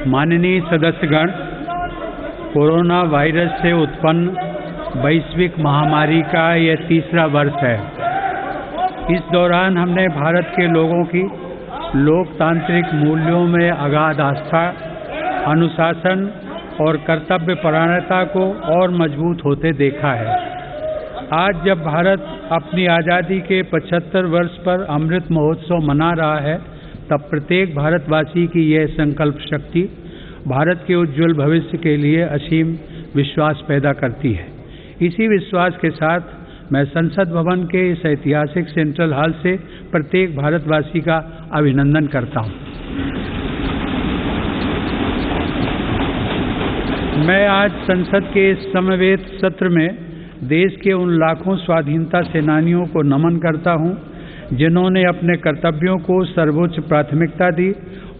माननीय सदस्यगण, corona virus से उत्पन्न वैश्विक महामारी का यह तीसरा वर्ष है। इस दौरान हमने भारत के लोगों की लोकतांत्रिक मूल्यों में अगाध आस्था, अनुशासन और कर्तव्यपरायणता को और मजबूत होते देखा है। आज जब भारत अपनी आज़ादी के 75 वर्ष पर अमृत महोत्सव मना रहा है, तब प्रत्येक भारतवासी की यह संकल्प शक्ति भारत के उज्जवल भविष्य के लिए असीम विश्वास पैदा करती है। इसी विश्वास के साथ मैं संसद भवन के इस ऐतिहासिक सेंट्रल हॉल से प्रत्येक भारतवासी का अभिनंदन करता हूं। मैं आज संसद के इस समवेत सत्र में देश के उन लाखों स्वाधीनता सेनानियों को नमन करता हूं, जिन्होंने अपने कर्तव्यों को सर्वोच्च प्राथमिकता दी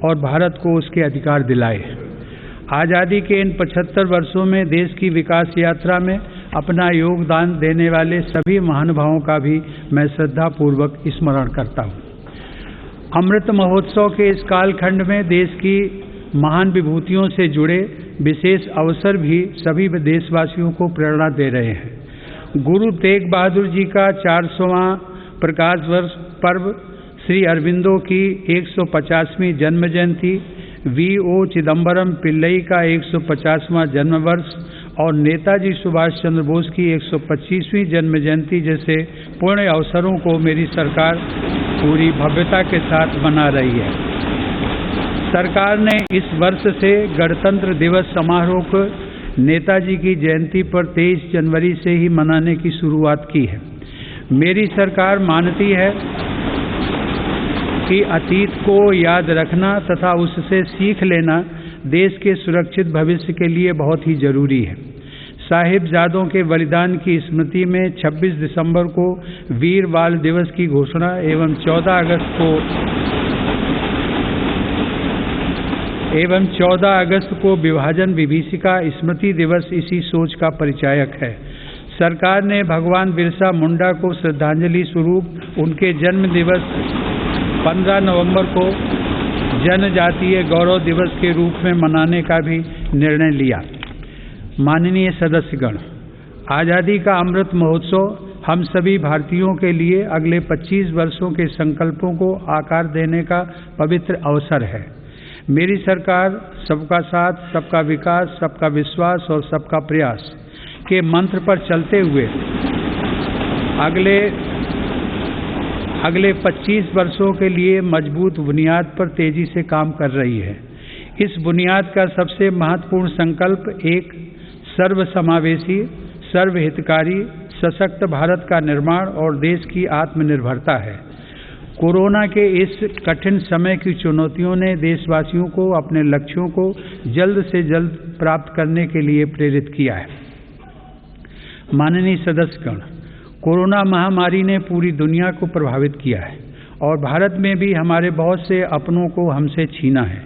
और भारत को उसके अधिकार दिलाए। आज़ादी के इन 75 वर्षों में देश की विकास यात्रा में अपना योगदान देने वाले सभी महानुभावों का भी मैं श्रद्धापूर्वक स्मरण करता हूँ। अमृत महोत्सव के इस कालखंड में देश की महान विभूतियों से जुड़े विशेष अवसर भी सभी देशवासियों को प्रेरणा दे रहे हैं। गुरु तेग बहादुर जी का 400वां प्रकाश वर्ष पर्व, श्री अरविंदो की 150वीं जन्म जयंती, V.O. चिदम्बरम पिल्लई का 150वां जन्म वर्ष और नेताजी सुभाष चंद्र बोस की 125वीं जन्म जयंती जैसे पुण्य अवसरों को मेरी सरकार पूरी भव्यता के साथ मना रही है। सरकार ने इस वर्ष से गणतंत्र दिवस समारोह को नेताजी की जयंती पर 23 जनवरी से ही मनाने की शुरुआत की है। मेरी सरकार मानती है कि अतीत को याद रखना तथा उससे सीख लेना देश के सुरक्षित भविष्य के लिए बहुत ही जरूरी है। साहिबजादों के बलिदान की स्मृति में 26 दिसंबर को वीर बाल दिवस की घोषणा एवं 14 अगस्त को विभाजन विभीषिका स्मृति दिवस इसी सोच का परिचायक है। सरकार ने भगवान बिरसा मुंडा को श्रद्धांजलि स्वरूप उनके जन्म दिवस 15 नवंबर को जनजातीय गौरव दिवस के रूप में मनाने का भी निर्णय लिया। माननीय सदस्यगण, आज़ादी का अमृत महोत्सव हम सभी भारतीयों के लिए अगले 25 वर्षों के संकल्पों को आकार देने का पवित्र अवसर है। मेरी सरकार सबका साथ, सबका विकास, सबका विश्वास और सबका प्रयास के मंत्र पर चलते हुए अगले 25 वर्षों के लिए मजबूत बुनियाद पर तेजी से काम कर रही है। इस बुनियाद का सबसे महत्वपूर्ण संकल्प एक सर्वसमावेशी, सर्वहितकारी, सशक्त भारत का निर्माण और देश की आत्मनिर्भरता है। कोरोना के इस कठिन समय की चुनौतियों ने देशवासियों को अपने लक्ष्यों को जल्द से जल्द प्राप्त करने के लिए प्रेरित किया है। माननीय सदस्यगण, कोरोना महामारी ने पूरी दुनिया को प्रभावित किया है और भारत में भी हमारे बहुत से अपनों को हमसे छीना है।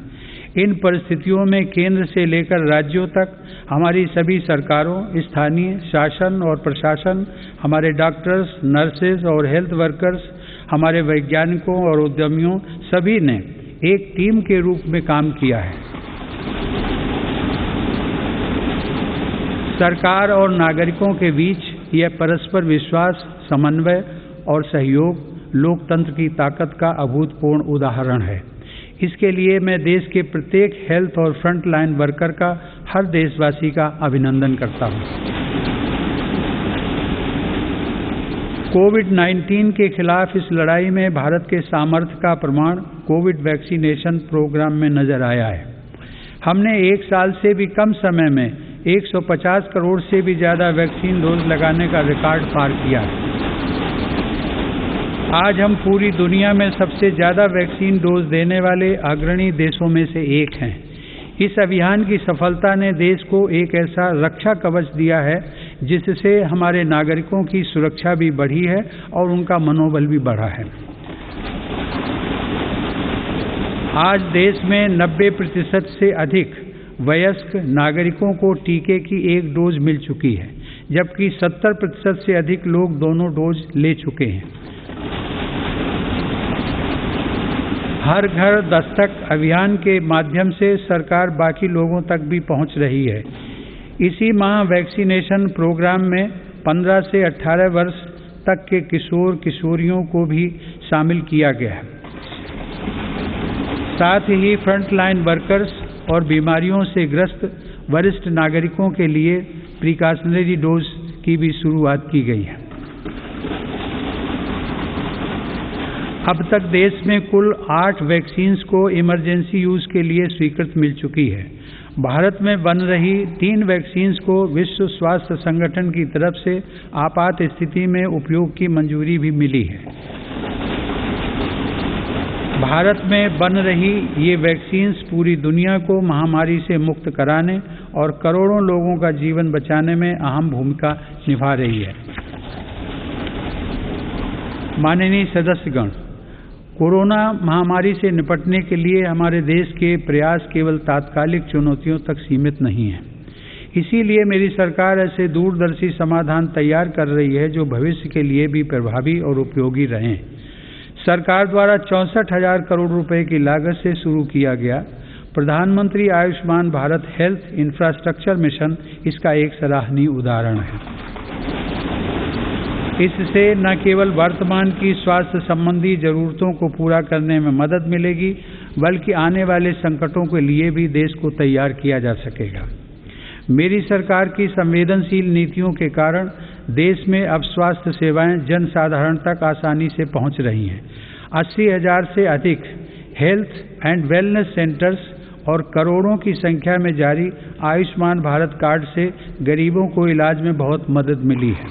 इन परिस्थितियों में केंद्र से लेकर राज्यों तक हमारी सभी सरकारों, स्थानीय शासन और प्रशासन, हमारे डॉक्टर्स, नर्सेज और हेल्थ वर्कर्स, हमारे वैज्ञानिकों और उद्यमियों सभी ने एक टीम के रूप में काम किया है। सरकार और नागरिकों के बीच यह परस्पर विश्वास, समन्वय और सहयोग लोकतंत्र की ताकत का अभूतपूर्व उदाहरण है। इसके लिए मैं देश के प्रत्येक हेल्थ और फ्रंट लाइन वर्कर का, हर देशवासी का अभिनंदन करता हूं। कोविड-19 के खिलाफ इस लड़ाई में भारत के सामर्थ्य का प्रमाण कोविड वैक्सीनेशन प्रोग्राम में नजर आया है। हमने 1 साल से भी कम समय में 150 करोड़ से भी ज़्यादा वैक्सीन डोज लगाने का रिकॉर्ड पार किया है। आज हम पूरी दुनिया में सबसे ज़्यादा वैक्सीन डोज देने वाले अग्रणी देशों में से एक हैं। इस अभियान की सफलता ने देश को एक ऐसा रक्षा कवच दिया है जिससे हमारे नागरिकों की सुरक्षा भी बढ़ी है और उनका मनोबल भी बढ़ा है। आज देश में 90% से अधिक वयस्क नागरिकों को टीके की 1 डोज मिल चुकी है, जबकि 70% से अधिक लोग दोनों डोज ले चुके हैं। हर घर दस्तक अभियान के माध्यम से सरकार बाकी लोगों तक भी पहुंच रही है। इसी माह वैक्सीनेशन प्रोग्राम में 15 से 18 वर्ष तक के किशोर किशोरियों को भी शामिल किया गया है। साथ ही फ्रंटलाइन वर्कर्स और बीमारियों से ग्रस्त वरिष्ठ नागरिकों के लिए प्रिकॉशनरी डोज की भी शुरुआत की गई है। अब तक देश में कुल 8 वैक्सीन्स को इमरजेंसी यूज के लिए स्वीकृति मिल चुकी है। भारत में बन रही 3 वैक्सीन्स को विश्व स्वास्थ्य संगठन की तरफ से आपात स्थिति में उपयोग की मंजूरी भी मिली है। भारत में बन रही ये वैक्सीन्स पूरी दुनिया को महामारी से मुक्त कराने और करोड़ों लोगों का जीवन बचाने में अहम भूमिका निभा रही है। माननीय सदस्यगण, कोरोना महामारी से निपटने के लिए हमारे देश के प्रयास केवल तात्कालिक चुनौतियों तक सीमित नहीं है। इसीलिए मेरी सरकार ऐसे दूरदर्शी समाधान तैयार कर रही है जो भविष्य के लिए भी प्रभावी और उपयोगी रहें। सरकार द्वारा 64,000 करोड़ रुपए की लागत से शुरू किया गया प्रधानमंत्री Ayushman Bharat health infrastructure mission इसका एक सराहनीय उदाहरण है। इससे न केवल वर्तमान की स्वास्थ्य संबंधी जरूरतों को पूरा करने में मदद मिलेगी, बल्कि आने वाले संकटों के लिए भी देश को तैयार किया जा सकेगा। मेरी सरकार की संवेदनशील नीतियों के कारण देश में अब स्वास्थ्य सेवाएं जन साधारण तक आसानी से पहुंच रही हैं। 80,000 से अधिक हेल्थ एंड वेलनेस सेंटर्स और करोड़ों की संख्या में जारी आयुष्मान भारत कार्ड से गरीबों को इलाज में बहुत मदद मिली है।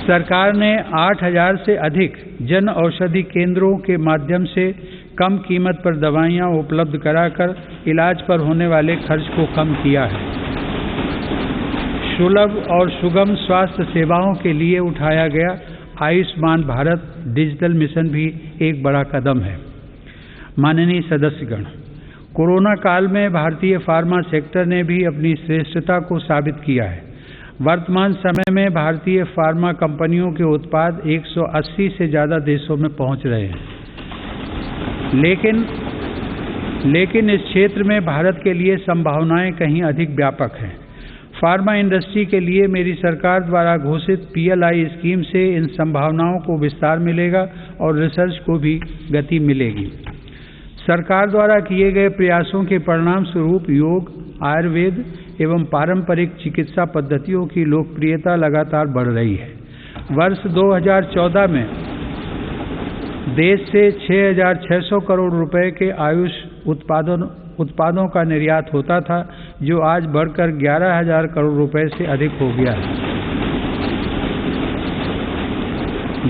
सरकार ने 8,000 से अधिक जन औषधि केंद्रों के माध्यम से कम कीमत पर दवाइयां उपलब्ध कराकर इलाज पर होने वाले खर्च को कम किया है। सुलभ और सुगम स्वास्थ्य सेवाओं के लिए उठाया गया आयुष्मान भारत डिजिटल मिशन भी एक बड़ा कदम है। माननीय सदस्यगण, कोरोना काल में भारतीय फार्मा सेक्टर ने भी अपनी श्रेष्ठता को साबित किया है। वर्तमान समय में भारतीय फार्मा कंपनियों के उत्पाद 180 से ज़्यादा देशों में पहुंच रहे हैं। लेकिन इस क्षेत्र में भारत के लिए संभावनाएं कहीं अधिक व्यापक हैं। फार्मा इंडस्ट्री के लिए मेरी सरकार द्वारा घोषित PLI स्कीम से इन संभावनाओं को विस्तार मिलेगा और रिसर्च को भी गति मिलेगी। सरकार द्वारा किए गए प्रयासों के परिणाम स्वरूप योग, आयुर्वेद एवं पारंपरिक चिकित्सा पद्धतियों की लोकप्रियता लगातार बढ़ रही है। वर्ष 2014 में देश से 6,600 करोड़ रुपए के आयुष उत्पादों का निर्यात होता था, जो आज बढ़कर 11,000 करोड़ रुपए से अधिक हो गया है।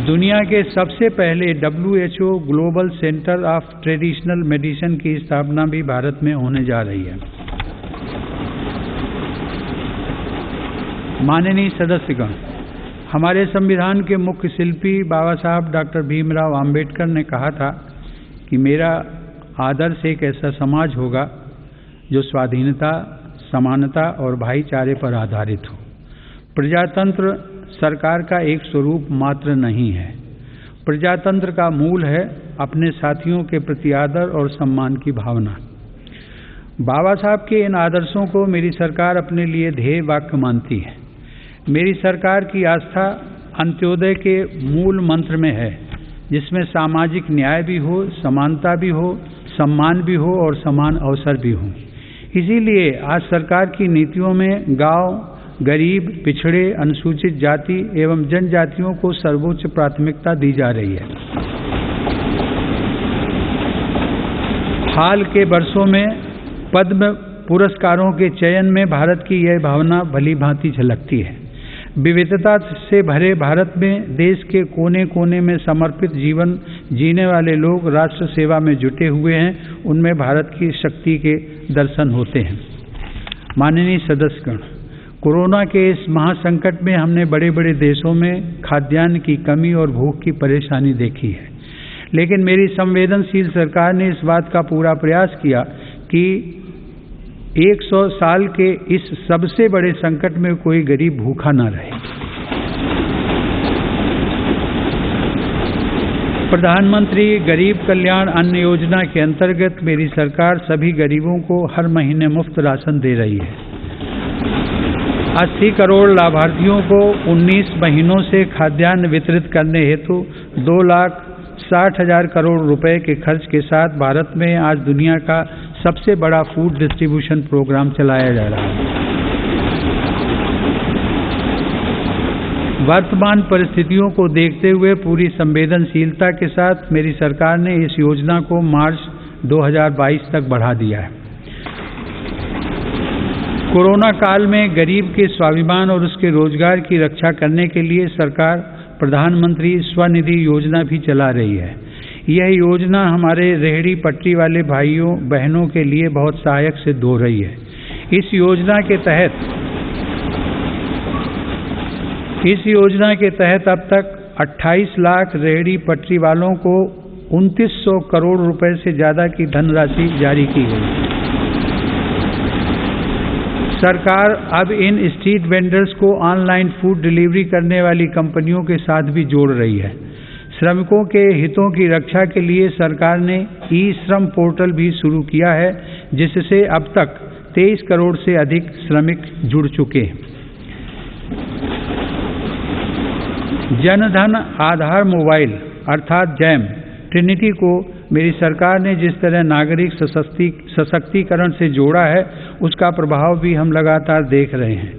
दुनिया के सबसे पहले WHO global centre of traditional medicine की स्थापना भी भारत में होने जा रही है। माननीय सदस्यगण, हमारे संविधान के मुख्य शिल्पी बाबा साहब डॉक्टर भीमराव आम्बेडकर ने कहा था कि मेरा आदर्श एक ऐसा समाज होगा जो स्वाधीनता, समानता और भाईचारे पर आधारित हो। प्रजातंत्र सरकार का एक स्वरूप मात्र नहीं है। प्रजातंत्र का मूल है अपने साथियों के प्रति आदर और सम्मान की भावना। बाबा साहब के इन आदर्शों को मेरी सरकार अपने लिए ध्येय वाक्य मानती है। मेरी सरकार की आस्था अंत्योदय के मूल मंत्र में है, जिसमें सामाजिक न्याय भी हो, समानता भी हो, सम्मान भी हो और समान अवसर भी हो। इसीलिए आज सरकार की नीतियों में गांव, गरीब, पिछड़े, अनुसूचित जाति एवं जनजातियों को सर्वोच्च प्राथमिकता दी जा रही है। हाल के वर्षों में पद्म पुरस्कारों के चयन में भारत की यह भावना भली भांति झलकती है। विविधता से भरे भारत में देश के कोने कोने में समर्पित जीवन जीने वाले लोग राष्ट्र सेवा में जुटे हुए हैं। उनमें भारत की शक्ति के दर्शन होते हैं। माननीय सदस्यगण, कोरोना के इस महासंकट में हमने बड़े बड़े देशों में खाद्यान्न की कमी और भूख की परेशानी देखी है, लेकिन मेरी संवेदनशील सरकार ने इस बात का पूरा प्रयास किया कि 100 साल के इस सबसे बड़े संकट में कोई गरीब भूखा न रहे। प्रधानमंत्री गरीब कल्याण अन्न योजना के अंतर्गत मेरी सरकार सभी गरीबों को हर महीने मुफ्त राशन दे रही है। 80 करोड़ लाभार्थियों को 19 महीनों से खाद्यान्न वितरित करने हेतु 2,60,000 करोड़ रुपए के खर्च के साथ भारत में आज दुनिया का सबसे बड़ा फूड डिस्ट्रीब्यूशन प्रोग्राम चलाया जा रहा है। वर्तमान परिस्थितियों को देखते हुए पूरी संवेदनशीलता के साथ मेरी सरकार ने इस योजना को मार्च 2022 तक बढ़ा दिया है। कोरोना काल में गरीब के स्वाभिमान और उसके रोजगार की रक्षा करने के लिए सरकार प्रधानमंत्री स्वनिधि योजना भी चला रही है। यह योजना हमारे रेहड़ी पटरी वाले भाइयों बहनों के लिए बहुत सहायक सिद्ध हो रही है। इस योजना के तहत अब तक 28 लाख रेहड़ी पटरी वालों को 2900 करोड़ रुपए से ज्यादा की धनराशि जारी की गई। सरकार अब इन स्ट्रीट वेंडर्स को ऑनलाइन फूड डिलीवरी करने वाली कंपनियों के साथ भी जोड़ रही है। श्रमिकों के हितों की रक्षा के लिए सरकार ने ई-श्रम पोर्टल भी शुरू किया है, जिससे अब तक 23 करोड़ से अधिक श्रमिक जुड़ चुके हैं। जनधन आधार मोबाइल अर्थात जैम ट्रिनिटी को मेरी सरकार ने जिस तरह नागरिक सशक्तिकरण से जोड़ा है, उसका प्रभाव भी हम लगातार देख रहे हैं।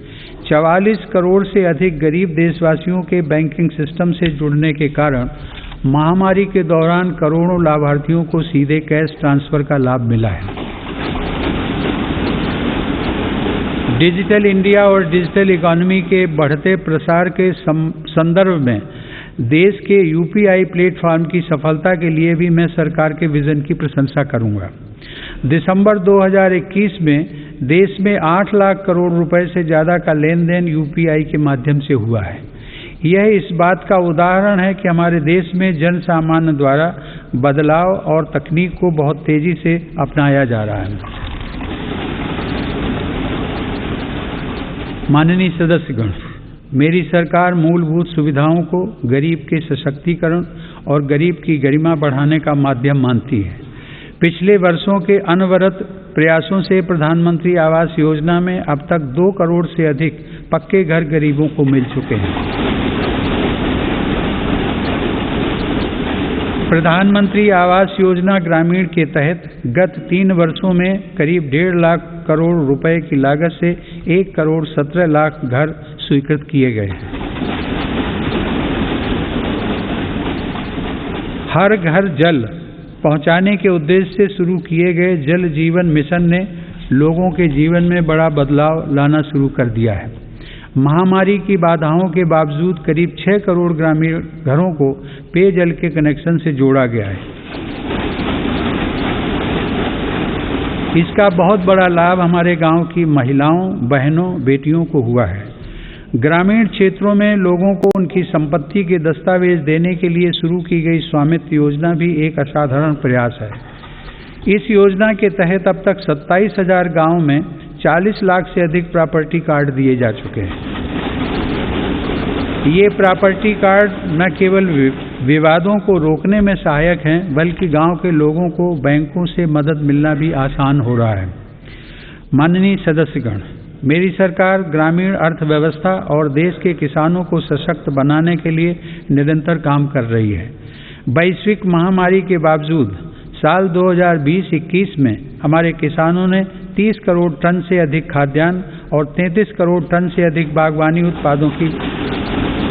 44 करोड़ से अधिक गरीब देशवासियों के बैंकिंग सिस्टम से जुड़ने के कारण महामारी के दौरान करोड़ों लाभार्थियों को सीधे कैश ट्रांसफर का लाभ मिला है। डिजिटल इंडिया और डिजिटल इकोनॉमी के बढ़ते प्रसार के संदर्भ में देश के यूपीआई प्लेटफॉर्म की सफलता के लिए भी मैं सरकार के विजन की प्रशंसा करूंगा। दिसंबर 2021 में देश में 8 लाख करोड़ रुपए से ज्यादा का लेन देन यूपीआई के माध्यम से हुआ है। यह इस बात का उदाहरण है कि हमारे देश में जन सामान्य द्वारा बदलाव और तकनीक को बहुत तेजी से अपनाया जा रहा है। माननीय सदस्यगण, मेरी सरकार मूलभूत सुविधाओं को गरीब के सशक्तिकरण और गरीब की गरिमा बढ़ाने का माध्यम मानती है। पिछले वर्षों के अनवरत प्रयासों से प्रधानमंत्री आवास योजना में अब तक 2 करोड़ से अधिक पक्के घर गरीबों को मिल चुके हैं। प्रधानमंत्री आवास योजना ग्रामीण के तहत गत 3 वर्षों में करीब 1.5 लाख करोड़ रुपए की लागत से 1 करोड़ 17 लाख घर स्वीकृत किए गए हैं। हर घर जल पहुंचाने के उद्देश्य से शुरू किए गए जल जीवन मिशन ने लोगों के जीवन में बड़ा बदलाव लाना शुरू कर दिया है। महामारी की बाधाओं के बावजूद करीब 6 करोड़ ग्रामीण घरों को पेयजल के कनेक्शन से जोड़ा गया है। इसका बहुत बड़ा लाभ हमारे गांव की महिलाओं, बहनों, बेटियों को हुआ है। ग्रामीण क्षेत्रों में लोगों को उनकी संपत्ति के दस्तावेज देने के लिए शुरू की गई स्वामित्व योजना भी एक असाधारण प्रयास है। इस योजना के तहत अब तक 27,000 गांवों में 40 लाख से अधिक प्रॉपर्टी कार्ड दिए जा चुके हैं। ये प्रॉपर्टी कार्ड न केवल विवादों को रोकने में सहायक हैं, बल्कि गांव के लोगों को बैंकों से मदद मिलना भी आसान हो रहा है। माननीय सदस्यगण, मेरी सरकार ग्रामीण अर्थव्यवस्था और देश के किसानों को सशक्त बनाने के लिए निरंतर काम कर रही है। वैश्विक महामारी के बावजूद साल 2020-21 में हमारे किसानों ने 30 करोड़ टन से अधिक खाद्यान्न और 33 करोड़ टन से अधिक बागवानी उत्पादों की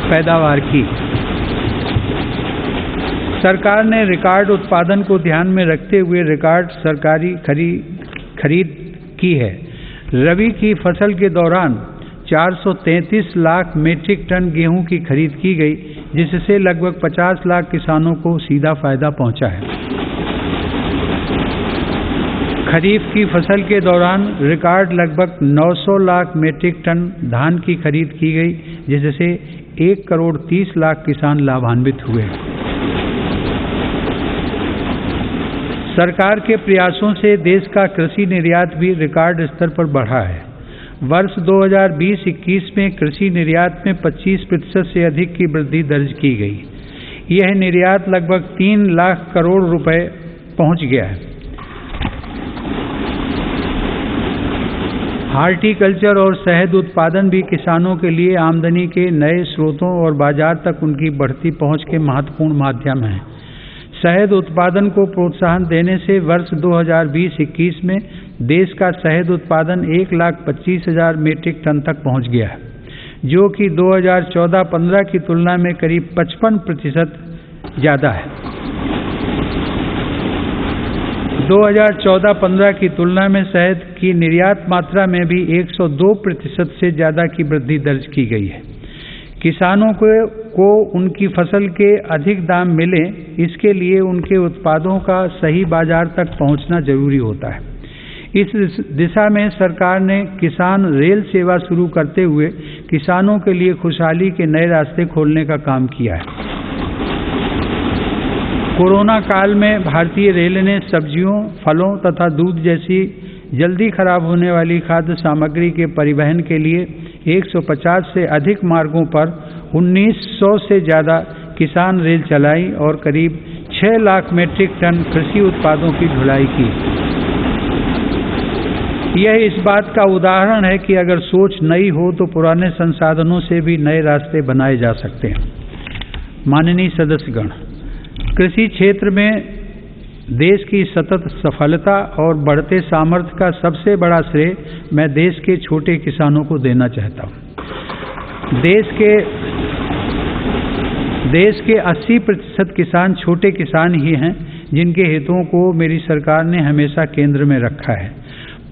पैदावार की। सरकार ने रिकॉर्ड उत्पादन को ध्यान में रखते हुए रिकॉर्ड सरकारी खरीद की है। रबी की फसल के दौरान 433 लाख मीट्रिक टन गेहूं की खरीद की गई, जिससे लगभग 50 लाख किसानों को सीधा फायदा पहुंचा है। खरीफ की फसल के दौरान रिकॉर्ड लगभग 900 लाख मीट्रिक टन धान की खरीद की गई, जिससे 1 करोड़ 30 लाख किसान लाभान्वित हुए। सरकार के प्रयासों से देश का कृषि निर्यात भी रिकॉर्ड स्तर पर बढ़ा है। वर्ष 2020-21 में कृषि निर्यात में 25% से अधिक की वृद्धि दर्ज की गई। यह निर्यात लगभग 3 लाख करोड़ रुपए पहुंच गया है। हार्टिकल्चर और शहद उत्पादन भी किसानों के लिए आमदनी के नए स्रोतों और बाजार तक उनकी बढ़ती पहुंच के महत्वपूर्ण माध्यम हैं। शहद उत्पादन को प्रोत्साहन देने से वर्ष 2020-21 में देश का शहद उत्पादन 1,25,000 मीट्रिक टन तक पहुंच गया है, जो कि 2014-15 की तुलना में करीब 55% ज़्यादा है। 2014-15 की तुलना में शहद की निर्यात मात्रा में भी 102% से ज़्यादा की वृद्धि दर्ज की गई है। किसानों को उनकी फसल के अधिक दाम मिले, इसके लिए उनके उत्पादों का सही बाजार तक पहुंचना जरूरी होता है। इस दिशा में सरकार ने किसान रेल सेवा शुरू करते हुए किसानों के लिए खुशहाली के नए रास्ते खोलने का काम किया है। कोरोना काल में भारतीय रेल ने सब्जियों, फलों तथा दूध जैसी जल्दी खराब होने वाली खाद्य सामग्री के परिवहन के लिए 150 से अधिक मार्गों पर 1900 से ज़्यादा किसान रेल चलाई और करीब 6 लाख मीट्रिक टन कृषि उत्पादों की ढुलाई की। यह इस बात का उदाहरण है कि अगर सोच नई हो तो पुराने संसाधनों से भी नए रास्ते बनाए जा सकते हैं। माननीय सदस्यगण, कृषि क्षेत्र में देश की सतत सफलता और बढ़ते सामर्थ्य का सबसे बड़ा श्रेय मैं देश के छोटे किसानों को देना चाहता हूँ। देश के 80% किसान छोटे किसान ही हैं, जिनके हितों को मेरी सरकार ने हमेशा केंद्र में रखा है।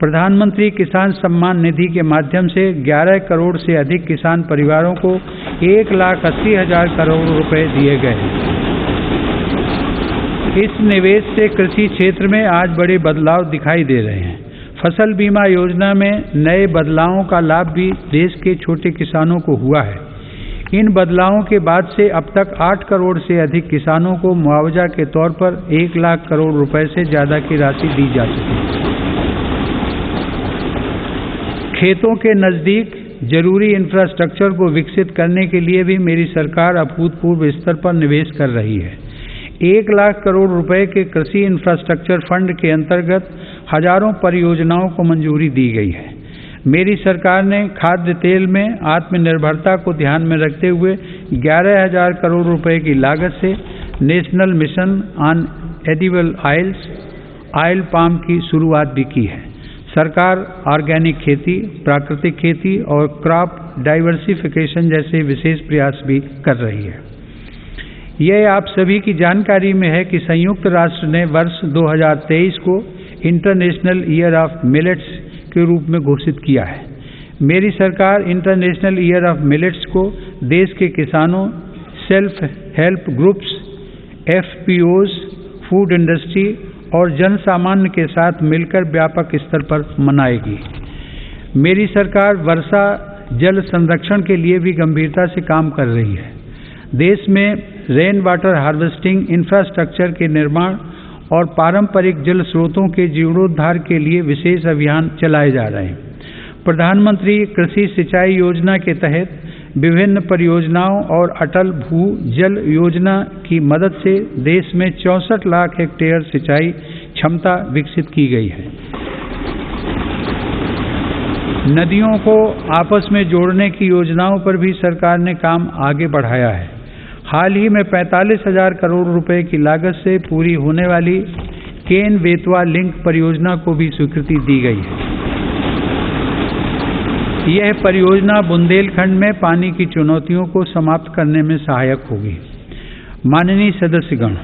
प्रधानमंत्री किसान सम्मान निधि के माध्यम से 11 करोड़ से अधिक किसान परिवारों को 1,80,000 करोड़ रुपए दिए गए। इस निवेश से कृषि क्षेत्र में आज बड़े बदलाव दिखाई दे रहे हैं। फसल बीमा योजना में नए बदलावों का लाभ भी देश के छोटे किसानों को हुआ है। इन बदलावों के बाद से अब तक 8 करोड़ से अधिक किसानों को मुआवजा के तौर पर 1 लाख करोड़ रुपए से ज़्यादा की राशि दी जा चुकी है। खेतों के नज़दीक जरूरी इंफ्रास्ट्रक्चर को विकसित करने के लिए भी मेरी सरकार अभूतपूर्व स्तर पर निवेश कर रही है। 1 लाख करोड़ रुपए के कृषि इंफ्रास्ट्रक्चर फंड के अंतर्गत हजारों परियोजनाओं को मंजूरी दी गई है। मेरी सरकार ने खाद्य तेल में आत्मनिर्भरता को ध्यान में रखते हुए 11,000 करोड़ रुपए की लागत से national mission on edible oil palm की शुरुआत भी की है। सरकार ऑर्गेनिक खेती, प्राकृतिक खेती और क्रॉप डाइवर्सिफिकेशन जैसे विशेष प्रयास भी कर रही है। यह आप सभी की जानकारी में है कि संयुक्त राष्ट्र ने वर्ष 2023 को इंटरनेशनल ईयर ऑफ मिलेट्स के रूप में घोषित किया है। मेरी सरकार इंटरनेशनल ईयर ऑफ मिलेट्स को देश के किसानों, self help groups, FPOs, food industry और जन सामान्य के साथ मिलकर व्यापक स्तर पर मनाएगी। मेरी सरकार वर्षा जल संरक्षण के लिए भी गंभीरता से काम कर रही है। देश में रेन वाटर हार्वेस्टिंग इंफ्रास्ट्रक्चर के निर्माण और पारंपरिक जल स्रोतों के जीर्णोद्धार के लिए विशेष अभियान चलाए जा रहे हैं। प्रधानमंत्री कृषि सिंचाई योजना के तहत विभिन्न परियोजनाओं और अटल भू जल योजना की मदद से देश में 64 लाख हेक्टेयर सिंचाई क्षमता विकसित की गई है। नदियों को आपस में जोड़ने की योजनाओं पर भी सरकार ने काम आगे बढ़ाया है। हाल ही में 45,000 करोड़ रुपए की लागत से पूरी होने वाली केन बेतवा लिंक परियोजना को भी स्वीकृति दी गई है। यह परियोजना बुंदेलखंड में पानी की चुनौतियों को समाप्त करने में सहायक होगी। माननीय सदस्यगण,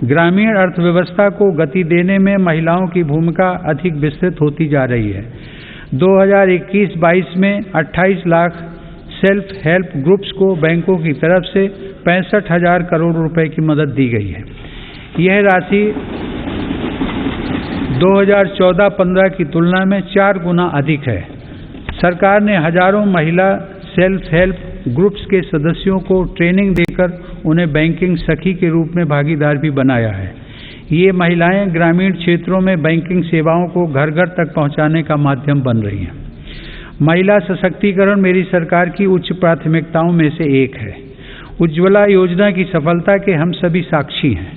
ग्रामीण अर्थव्यवस्था को गति देने में महिलाओं की भूमिका अधिक विस्तृत होती जा रही है। 2021-22 में 28 लाख सेल्फ हेल्प ग्रुप्स को बैंकों की तरफ से 65,000 करोड़ रुपए की मदद दी गई है। यह राशि 2014-15 की तुलना में 4 गुना अधिक है। सरकार ने हजारों महिला सेल्फ हेल्प ग्रुप्स के सदस्यों को ट्रेनिंग देकर उन्हें बैंकिंग सखी के रूप में भागीदार भी बनाया है। ये महिलाएं ग्रामीण क्षेत्रों में बैंकिंग सेवाओं को घर घर तक पहुंचाने का माध्यम बन रही हैं। महिला सशक्तिकरण मेरी सरकार की उच्च प्राथमिकताओं में से एक है। उज्ज्वला योजना की सफलता के हम सभी साक्षी हैं।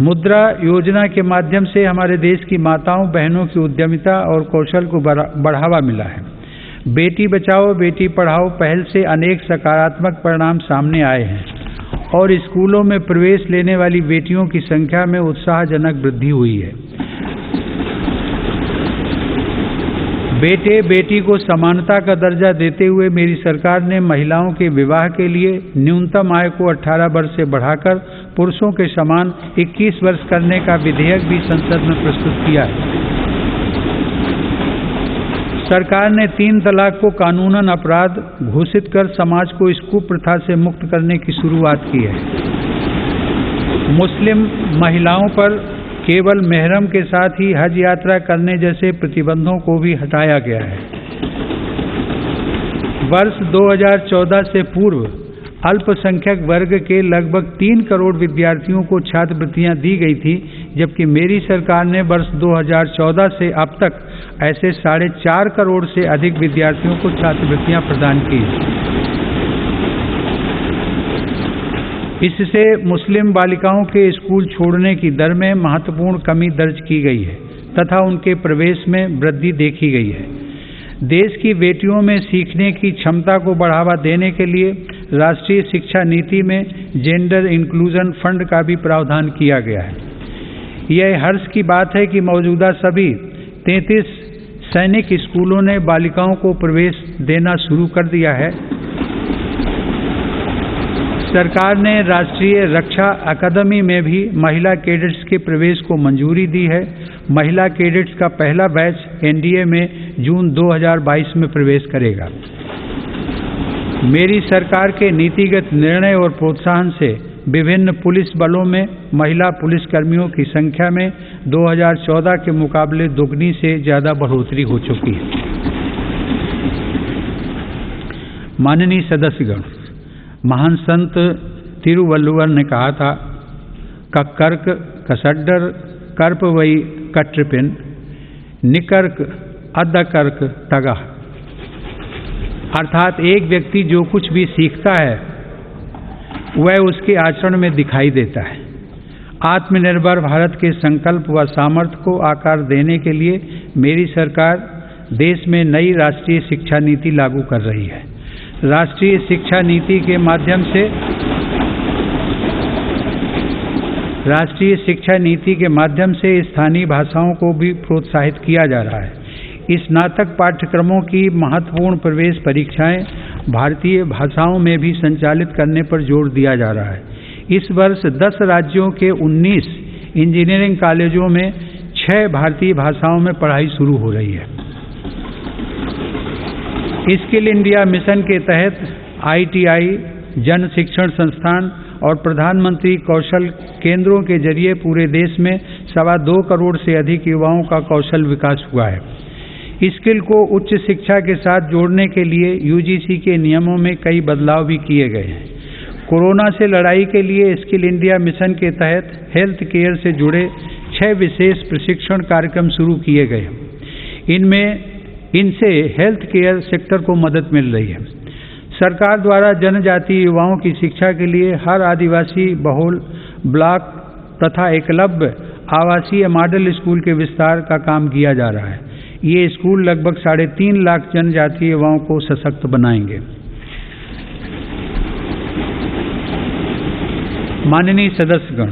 मुद्रा योजना के माध्यम से हमारे देश की माताओं बहनों की उद्यमिता और कौशल को बढ़ावा मिला है। बेटी बचाओ बेटी पढ़ाओ पहल से अनेक सकारात्मक परिणाम सामने आए हैं और स्कूलों में प्रवेश लेने वाली बेटियों की संख्या में उत्साहजनक वृद्धि हुई है। बेटे बेटी को समानता का दर्जा देते हुए मेरी सरकार ने महिलाओं के विवाह के लिए न्यूनतम आय को 18 वर्ष से बढ़ाकर पुरुषों के समान 21 वर्ष करने का विधेयक भी संसद में प्रस्तुत किया है। सरकार ने 3 तलाक को कानूनन अपराध घोषित कर समाज को इस कुप्रथा से मुक्त करने की शुरुआत की है। मुस्लिम महिलाओं पर केवल मेहरम के साथ ही हज यात्रा करने जैसे प्रतिबंधों को भी हटाया गया है। वर्ष 2014 से पूर्व अल्पसंख्यक वर्ग के लगभग 3 करोड़ विद्यार्थियों को छात्रवृत्तियां दी गई थी, जबकि मेरी सरकार ने वर्ष 2014 से अब तक ऐसे 4.5 करोड़ से अधिक विद्यार्थियों को छात्रवृत्तियां प्रदान की। इससे मुस्लिम बालिकाओं के स्कूल छोड़ने की दर में महत्वपूर्ण कमी दर्ज की गई है तथा उनके प्रवेश में वृद्धि देखी गई है। देश की बेटियों में सीखने की क्षमता को बढ़ावा देने के लिए राष्ट्रीय शिक्षा नीति में जेंडर इंक्लूजन फंड का भी प्रावधान किया गया है। यह हर्ष की बात है कि मौजूदा सभी 33 सैनिक स्कूलों ने बालिकाओं को प्रवेश देना शुरू कर दिया है। सरकार ने राष्ट्रीय रक्षा अकादमी में भी महिला कैडेट्स के प्रवेश को मंजूरी दी है। महिला कैडेट्स का पहला बैच एनडीए में जून 2022 में प्रवेश करेगा। मेरी सरकार के नीतिगत निर्णय और प्रोत्साहन से विभिन्न पुलिस बलों में महिला पुलिसकर्मियों की संख्या में 2014 के मुकाबले दोगुनी से ज़्यादा बढ़ोतरी हो चुकी है। माननीय सदस्यगण, महान संत तिरुवल्लुवर ने कहा था, कक्कर्क कसड्डर कर्प वई कट्रिपिन निकर्क अद्दकर्क तगा। अर्थात एक व्यक्ति जो कुछ भी सीखता है वह उसके आचरण में दिखाई देता है। आत्मनिर्भर भारत के संकल्प व सामर्थ्य को आकार देने के लिए मेरी सरकार देश में नई राष्ट्रीय शिक्षा नीति लागू कर रही है। राष्ट्रीय शिक्षा नीति के माध्यम से स्थानीय भाषाओं को भी प्रोत्साहित किया जा रहा है। स्नातक पाठ्यक्रमों की महत्वपूर्ण प्रवेश परीक्षाएं भारतीय भाषाओं में भी संचालित करने पर जोर दिया जा रहा है। इस वर्ष 10 राज्यों के 19 इंजीनियरिंग कॉलेजों में 6 भारतीय भाषाओं में पढ़ाई शुरू हो रही है। स्किल इंडिया मिशन के तहत ITI, जन शिक्षण संस्थान और प्रधानमंत्री कौशल केंद्रों के जरिए पूरे देश में 2.25 करोड़ से अधिक युवाओं का कौशल विकास हुआ है। स्किल को उच्च शिक्षा के साथ जोड़ने के लिए UGC के नियमों में कई बदलाव भी किए गए हैं। कोरोना से लड़ाई के लिए स्किल इंडिया मिशन के तहत हेल्थ केयर से जुड़े 6 विशेष प्रशिक्षण कार्यक्रम शुरू किए गए। इनसे हेल्थ केयर सेक्टर को मदद मिल रही है। सरकार द्वारा जनजातीय युवाओं की शिक्षा के लिए हर आदिवासी बहुल ब्लॉक तथा एकलव्य आवासीय मॉडल स्कूल के विस्तार का काम किया जा रहा है। ये स्कूल लगभग 3.5 लाख जनजातीय युवाओं को सशक्त बनाएंगे। माननीय सदस्यगण,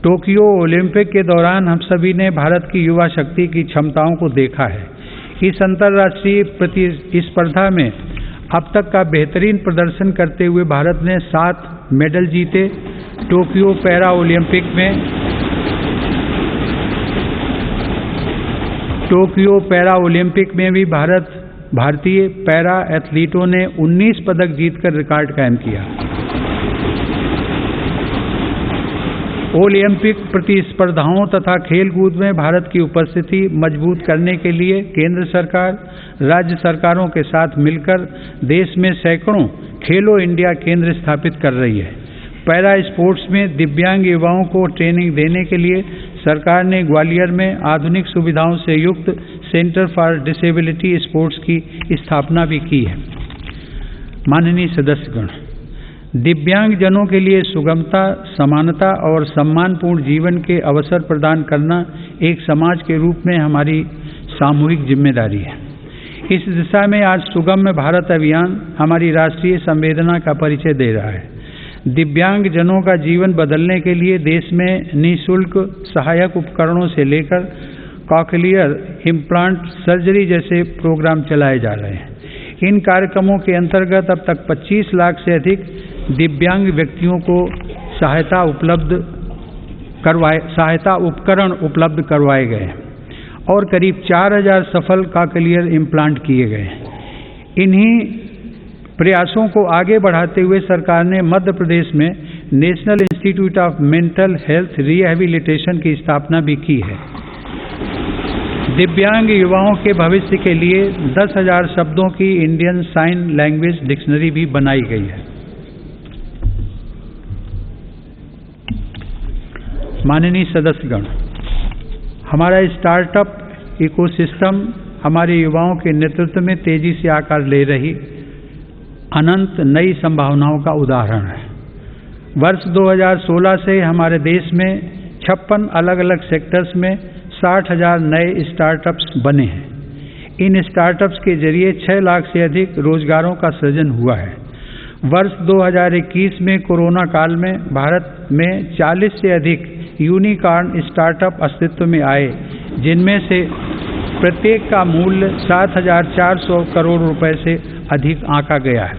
टोक्यो ओलंपिक के दौरान हम सभी ने भारत की युवा शक्ति की क्षमताओं को देखा है। इस अंतर्राष्ट्रीय प्रतिस्पर्धा में अब तक का बेहतरीन प्रदर्शन करते हुए भारत ने 7 मेडल जीते। टोक्यो पैरा ओलंपिक में भी भारतीय पैरा एथलीटों ने 19 पदक जीतकर रिकॉर्ड कायम किया। ओलंपिक प्रतिस्पर्धाओं तथा खेलकूद में भारत की उपस्थिति मजबूत करने के लिए केंद्र सरकार राज्य सरकारों के साथ मिलकर देश में सैकड़ों खेलो इंडिया केंद्र स्थापित कर रही है। पैरा स्पोर्ट्स में दिव्यांग युवाओं को ट्रेनिंग देने के लिए सरकार ने ग्वालियर में आधुनिक सुविधाओं से युक्त सेंटर फॉर डिसेबिलिटी स्पोर्ट्स की स्थापना भी की है। माननीय सदस्यगण, दिव्यांग जनों के लिए सुगमता, समानता और सम्मानपूर्ण जीवन के अवसर प्रदान करना एक समाज के रूप में हमारी सामूहिक जिम्मेदारी है। इस दिशा में आज सुगम्य भारत अभियान हमारी राष्ट्रीय संवेदना का परिचय दे रहा है। दिव्यांग जनों का जीवन बदलने के लिए देश में निःशुल्क सहायक उपकरणों से लेकर कॉकलियर इम्प्लांट सर्जरी जैसे प्रोग्राम चलाए जा रहे हैं। इन कार्यक्रमों के अंतर्गत अब तक 25 लाख से अधिक दिव्यांग व्यक्तियों को सहायता उपकरण उपलब्ध करवाए गए और करीब 4000 सफल कॉकलियर इम्प्लांट किए गए। इन्हीं प्रयासों को आगे बढ़ाते हुए सरकार ने मध्य प्रदेश में national institute of mental health rehabilitation की स्थापना भी की है। दिव्यांग युवाओं के भविष्य के लिए 10,000 शब्दों की इंडियन साइन लैंग्वेज डिक्शनरी भी बनाई गई है। माननीय सदस्यगण, हमारा स्टार्टअप इकोसिस्टम हमारे युवाओं के नेतृत्व में तेजी से आकार ले रही अनंत नई संभावनाओं का उदाहरण है। वर्ष 2016 से हमारे देश में 56 अलग अलग सेक्टर्स में 60,000 नए स्टार्टअप्स बने हैं। इन स्टार्टअप्स के जरिए 6 लाख से अधिक रोजगारों का सृजन हुआ है। वर्ष 2021 में कोरोना काल में भारत में 40 से अधिक यूनिकॉर्न स्टार्टअप अस्तित्व में आए, जिनमें से प्रत्येक का मूल्य 7,400 करोड़ रुपए से अधिक आंका गया है।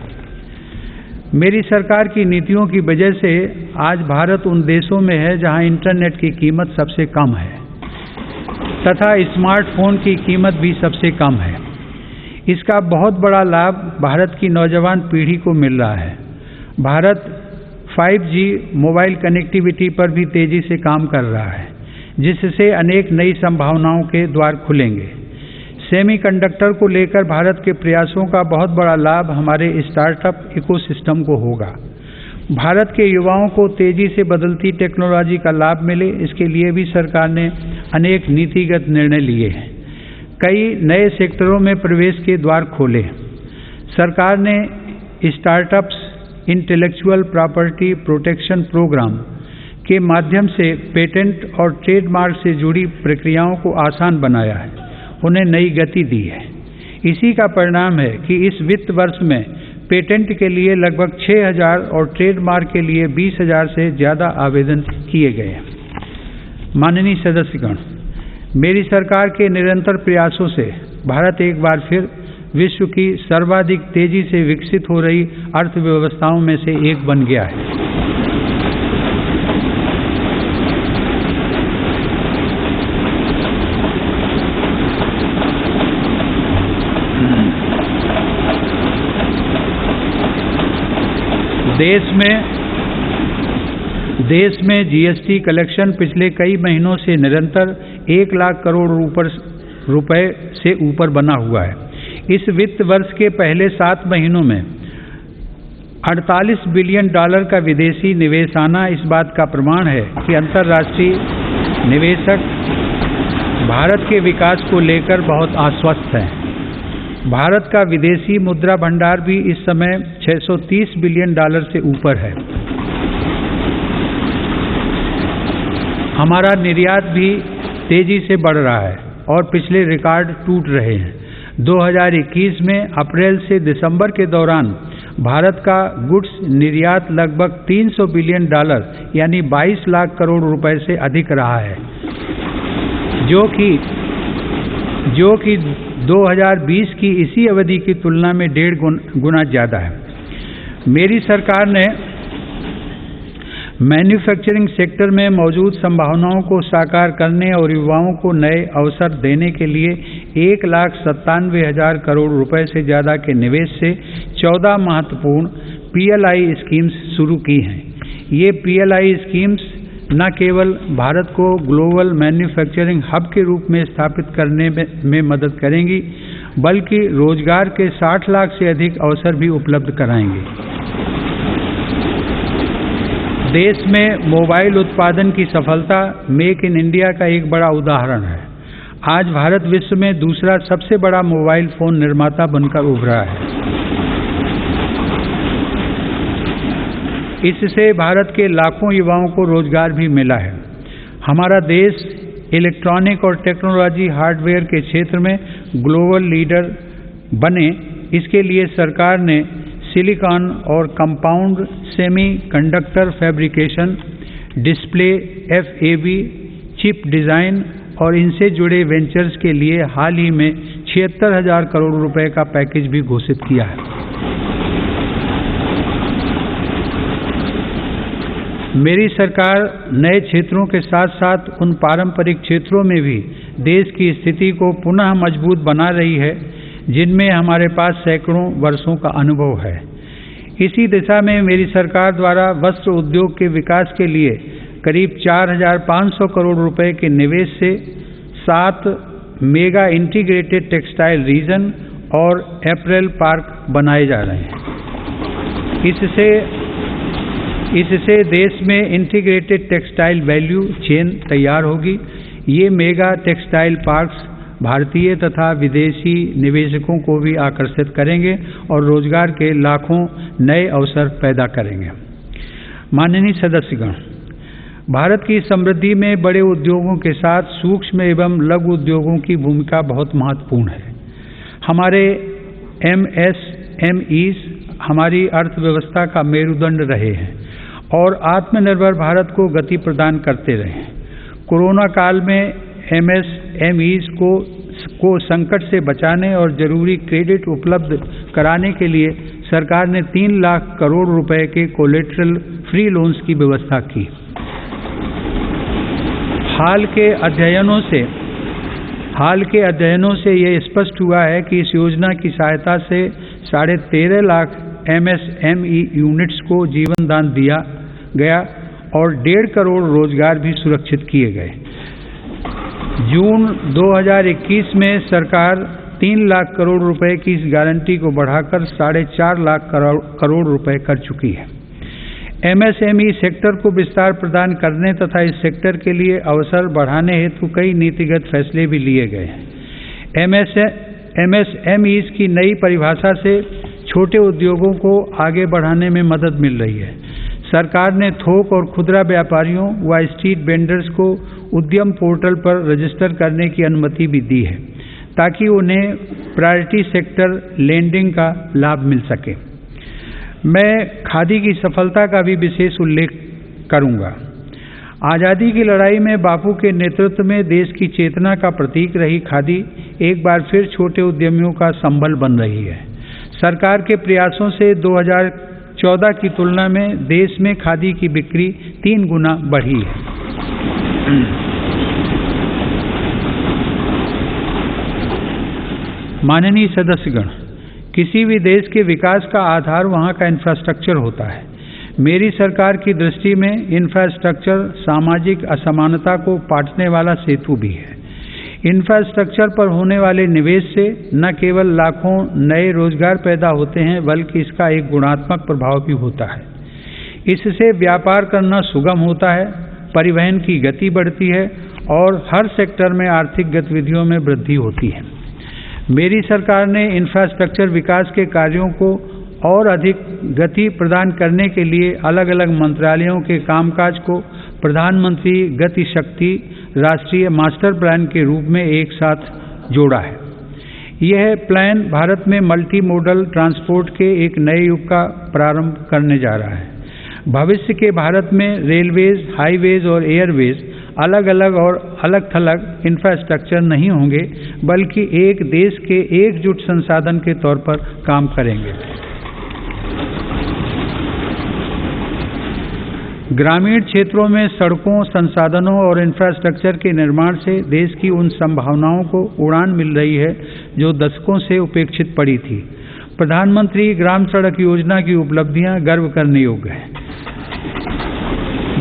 मेरी सरकार की नीतियों की वजह से आज भारत उन देशों में है जहां इंटरनेट की कीमत सबसे कम है तथा स्मार्टफोन की कीमत भी सबसे कम है। इसका बहुत बड़ा लाभ भारत की नौजवान पीढ़ी को मिल रहा है। भारत 5G मोबाइल कनेक्टिविटी पर भी तेजी से काम कर रहा है, जिससे अनेक नई संभावनाओं के द्वार खुलेंगे। सेमीकंडक्टर को लेकर भारत के प्रयासों का बहुत बड़ा लाभ हमारे स्टार्टअप इकोसिस्टम को होगा। भारत के युवाओं को तेजी से बदलती टेक्नोलॉजी का लाभ मिले, इसके लिए भी सरकार ने अनेक नीतिगत निर्णय लिए हैं। कई नए सेक्टरों में प्रवेश के द्वार खोले। सरकार ने startups intellectual property protection program के माध्यम से पेटेंट और ट्रेडमार्क से जुड़ी प्रक्रियाओं को आसान बनाया है, उन्हें नई गति दी है। इसी का परिणाम है कि इस वित्त वर्ष में पेटेंट के लिए लगभग 6,000 और ट्रेडमार्क के लिए 20,000 से ज़्यादा आवेदन किए गए हैं। माननीय सदस्यगण, मेरी सरकार के निरंतर प्रयासों से भारत एक बार फिर विश्व की सर्वाधिक तेजी से विकसित हो रही अर्थव्यवस्थाओं में से एक बन गया है। देश में जीएसटी कलेक्शन पिछले कई महीनों से निरंतर 1 लाख करोड़ रुपए से ऊपर बना हुआ है। इस वित्त वर्ष के पहले 7 महीनों में $48 बिलियन का विदेशी निवेश आना इस बात का प्रमाण है कि अंतर्राष्ट्रीय निवेशक भारत के विकास को लेकर बहुत आश्वस्त हैं। भारत का विदेशी मुद्रा भंडार भी इस समय $630 बिलियन से ऊपर है। हमारा निर्यात भी तेजी से बढ़ रहा है और पिछले रिकॉर्ड टूट रहे हैं। 2021 में अप्रैल से दिसंबर के दौरान भारत का गुड्स निर्यात लगभग $300 बिलियन यानी 22 लाख करोड़ रुपए से अधिक रहा है, जो कि 2020 की इसी अवधि की तुलना में 1.5 गुना ज़्यादा है। मेरी सरकार ने मैन्युफैक्चरिंग सेक्टर में मौजूद संभावनाओं को साकार करने और युवाओं को नए अवसर देने के लिए 1,97,000 करोड़ रुपए से ज़्यादा के निवेश से 14 महत्वपूर्ण PLI स्कीम्स शुरू की हैं। ये PLI स्कीम्स न केवल भारत को ग्लोबल मैन्युफैक्चरिंग हब के रूप में स्थापित करने में मदद करेंगी, बल्कि रोजगार के 60 लाख से अधिक अवसर भी उपलब्ध कराएंगे। देश में मोबाइल उत्पादन की सफलता मेक इन इंडिया का एक बड़ा उदाहरण है। आज भारत विश्व में दूसरा सबसे बड़ा मोबाइल फोन निर्माता बनकर उभरा है। इससे भारत के लाखों युवाओं को रोजगार भी मिला है। हमारा देश इलेक्ट्रॉनिक और टेक्नोलॉजी हार्डवेयर के क्षेत्र में ग्लोबल लीडर बने, इसके लिए सरकार ने सिलिकॉन और compound semiconductor fabrication, display, FAB, chip design और इनसे जुड़े वेंचर्स के लिए हाल ही में 76,000 करोड़ रुपए का पैकेज भी घोषित किया है। मेरी सरकार नए क्षेत्रों के साथ साथ उन पारंपरिक क्षेत्रों में भी देश की स्थिति को पुनः मजबूत बना रही है जिनमें हमारे पास सैकड़ों वर्षों का अनुभव है। इसी दिशा में मेरी सरकार द्वारा वस्त्र उद्योग के विकास के लिए करीब 4,500 करोड़ रुपए के निवेश से 7 मेगा इंटीग्रेटेड टेक्सटाइल रीजन और अपैरल पार्क बनाए जा रहे हैं। इससे देश में इंटीग्रेटेड टेक्सटाइल वैल्यू चेन तैयार होगी। ये मेगा टेक्सटाइल पार्क्स भारतीय तथा विदेशी निवेशकों को भी आकर्षित करेंगे और रोजगार के लाखों नए अवसर पैदा करेंगे। माननीय सदस्यगण, भारत की समृद्धि में बड़े उद्योगों के साथ सूक्ष्म एवं लघु उद्योगों की भूमिका बहुत महत्वपूर्ण है। हमारे MSMEs हमारी अर्थव्यवस्था का मेरुदंड रहे हैं और आत्मनिर्भर भारत को गति प्रदान करते रहे हैं। कोरोना काल में MSMEs को संकट से बचाने और जरूरी क्रेडिट उपलब्ध कराने के लिए सरकार ने 3 लाख करोड़ रुपए के कोलेटरल फ्री लोन्स की व्यवस्था की। हाल के अध्ययनों से यह स्पष्ट हुआ है कि इस योजना की सहायता से 13.5 लाख MSME यूनिट्स को जीवन दान दिया गया और 1.5 करोड़ रोजगार भी सुरक्षित किए गए। जून 2021 में सरकार 3 लाख करोड़ रुपए की इस गारंटी को बढ़ाकर 4.5 लाख करोड़ रुपए कर चुकी है। MSME सेक्टर को विस्तार प्रदान करने तथा इस सेक्टर के लिए अवसर बढ़ाने हेतु कई नीतिगत फैसले भी लिए गए हैं। MSMEs की नई परिभाषा से छोटे उद्योगों को आगे बढ़ाने में मदद मिल रही है। सरकार ने थोक और खुदरा व्यापारियों व स्ट्रीट वेंडर्स को उद्यम पोर्टल पर रजिस्टर करने की अनुमति भी दी है ताकि उन्हें प्रायोरिटी सेक्टर लेंडिंग का लाभ मिल सके। मैं खादी की सफलता का भी विशेष उल्लेख करूंगा। आज़ादी की लड़ाई में बापू के नेतृत्व में देश की चेतना का प्रतीक रही खादी एक बार फिर छोटे उद्यमियों का संबल बन रही है। सरकार के प्रयासों से 2014 की तुलना में देश में खादी की बिक्री 3 गुना बढ़ी है। माननीय सदस्यगण, किसी भी देश के विकास का आधार वहाँ का इंफ्रास्ट्रक्चर होता है। मेरी सरकार की दृष्टि में इंफ्रास्ट्रक्चर सामाजिक असमानता को पाटने वाला सेतु भी है। इंफ्रास्ट्रक्चर पर होने वाले निवेश से न केवल लाखों नए रोजगार पैदा होते हैं बल्कि इसका एक गुणात्मक प्रभाव भी होता है। इससे व्यापार करना सुगम होता है, परिवहन की गति बढ़ती है और हर सेक्टर में आर्थिक गतिविधियों में वृद्धि होती है। मेरी सरकार ने इंफ्रास्ट्रक्चर विकास के कार्यों को और अधिक गति प्रदान करने के लिए अलग अलग मंत्रालयों के कामकाज को प्रधानमंत्री गति शक्ति राष्ट्रीय मास्टर प्लान के रूप में एक साथ जोड़ा है। यह प्लान भारत में मल्टी मोडल ट्रांसपोर्ट के एक नए युग का प्रारंभ करने जा रहा है। भविष्य के भारत में रेलवेज, हाईवेज और एयरवेज अलग अलग और अलग थलग इंफ्रास्ट्रक्चर नहीं होंगे बल्कि एक देश के एकजुट संसाधन के तौर पर काम करेंगे। ग्रामीण क्षेत्रों में सड़कों, संसाधनों और इंफ्रास्ट्रक्चर के निर्माण से देश की उन संभावनाओं को उड़ान मिल रही है जो दशकों से उपेक्षित पड़ी थी। प्रधानमंत्री ग्राम सड़क योजना की उपलब्धियां गर्व करने योग्य हैं।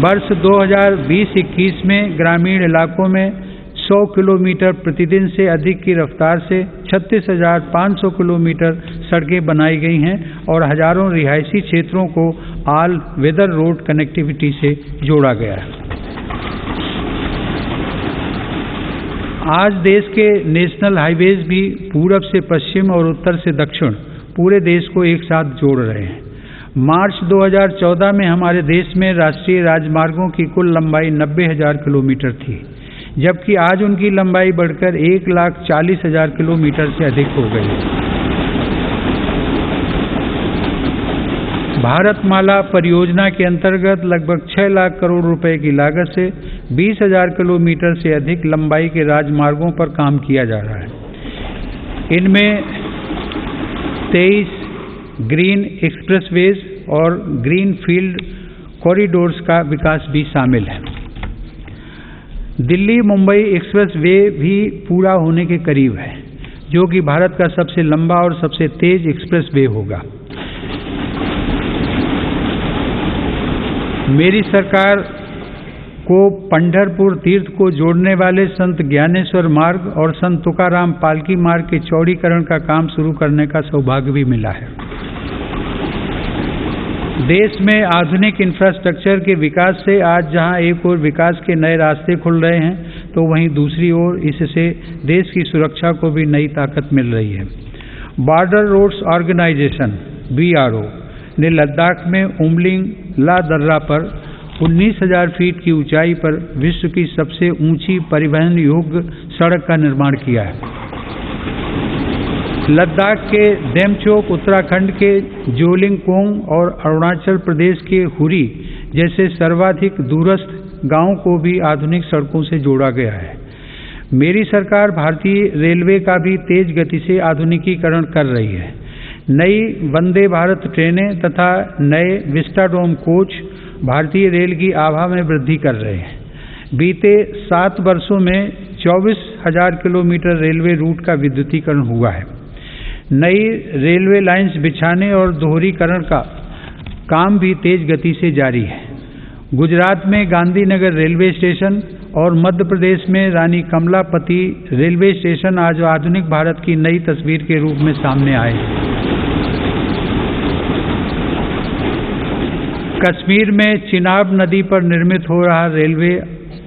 वर्ष 2020-21 में ग्रामीण इलाकों में 100 किलोमीटर प्रतिदिन से अधिक की रफ्तार से 36,500 किलोमीटर सड़कें बनाई गई हैं और हजारों रिहायशी क्षेत्रों को ऑल वेदर रोड कनेक्टिविटी से जोड़ा गया है। आज देश के नेशनल हाईवेज भी पूरब से पश्चिम और उत्तर से दक्षिण पूरे देश को एक साथ जोड़ रहे हैं। मार्च 2014 में हमारे देश में राष्ट्रीय राजमार्गों की कुल लंबाई 90,000 किलोमीटर थी, जबकि आज उनकी लंबाई बढ़कर 1,40,000 किलोमीटर से अधिक हो गई है। भारतमाला परियोजना के अंतर्गत लगभग 6 लाख करोड़ रुपए की लागत से 20,000 किलोमीटर से अधिक लंबाई के राजमार्गों पर काम किया जा रहा है। इनमें 23 ग्रीन एक्सप्रेसवेज और ग्रीन फील्ड कॉरिडोर्स का विकास भी शामिल है। दिल्ली मुंबई एक्सप्रेस वे भी पूरा होने के करीब है, जो कि भारत का सबसे लंबा और सबसे तेज एक्सप्रेस वे होगा। मेरी सरकार को पंढरपुर तीर्थ को जोड़ने वाले संत ज्ञानेश्वर मार्ग और संत तुकाराम पालकी मार्ग के चौड़ीकरण का काम शुरू करने का सौभाग्य भी मिला है। देश में आधुनिक इंफ्रास्ट्रक्चर के विकास से आज जहां एक ओर विकास के नए रास्ते खुल रहे हैं, तो वहीं दूसरी ओर इससे देश की सुरक्षा को भी नई ताकत मिल रही है। बॉर्डर रोड्स ऑर्गेनाइजेशन BRO ने लद्दाख में उमलिंग ला दर्रा पर 19,000 फीट की ऊंचाई पर विश्व की सबसे ऊंची परिवहन योग्य सड़क का निर्माण किया है। लद्दाख के डेमचोक, उत्तराखंड के जोलिंगकोंग और अरुणाचल प्रदेश के हुरी जैसे सर्वाधिक दूरस्थ गांवों को भी आधुनिक सड़कों से जोड़ा गया है। मेरी सरकार भारतीय रेलवे का भी तेज गति से आधुनिकीकरण कर रही है। नई वंदे भारत ट्रेनें तथा नए विस्टाडोम कोच भारतीय रेल की आभा में वृद्धि कर रहे हैं। बीते 7 वर्षों में 24,000 किलोमीटर रेलवे रूट का विद्युतीकरण हुआ है। नई रेलवे लाइंस बिछाने और दोहरीकरण का काम भी तेज गति से जारी है। गुजरात में गांधीनगर रेलवे स्टेशन और मध्य प्रदेश में रानी कमलापति रेलवे स्टेशन आज आधुनिक भारत की नई तस्वीर के रूप में सामने आए हैं। कश्मीर में चिनाब नदी पर निर्मित हो रहा रेलवे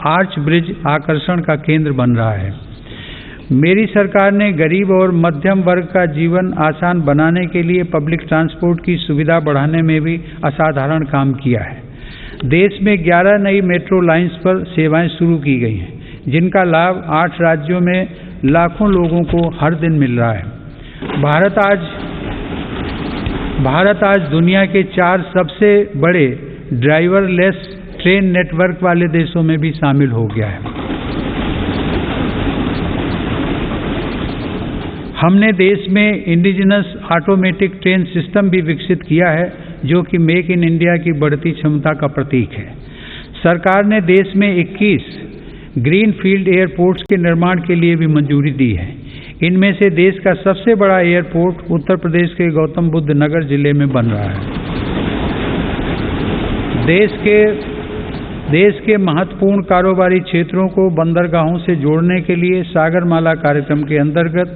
आर्च ब्रिज आकर्षण का केंद्र बन रहा है। मेरी सरकार ने गरीब और मध्यम वर्ग का जीवन आसान बनाने के लिए पब्लिक ट्रांसपोर्ट की सुविधा बढ़ाने में भी असाधारण काम किया है। देश में 11 नई मेट्रो लाइंस पर सेवाएं शुरू की गई हैं, जिनका लाभ 8 राज्यों में लाखों लोगों को हर दिन मिल रहा है। भारत आज दुनिया के 4 सबसे बड़े ड्राइवरलेस ट्रेन नेटवर्क वाले देशों में भी शामिल हो गया है। हमने देश में इंडिजिनस ऑटोमेटिक ट्रेन सिस्टम भी विकसित किया है, जो कि मेक इन इंडिया की बढ़ती क्षमता का प्रतीक है। सरकार ने देश में 21 ग्रीन फील्ड एयरपोर्ट्स के निर्माण के लिए भी मंजूरी दी है। इनमें से देश का सबसे बड़ा एयरपोर्ट उत्तर प्रदेश के गौतम बुद्ध नगर जिले में बन रहा है। देश के महत्वपूर्ण कारोबारी क्षेत्रों को बंदरगाहों से जोड़ने के लिए सागरमाला कार्यक्रम के अंतर्गत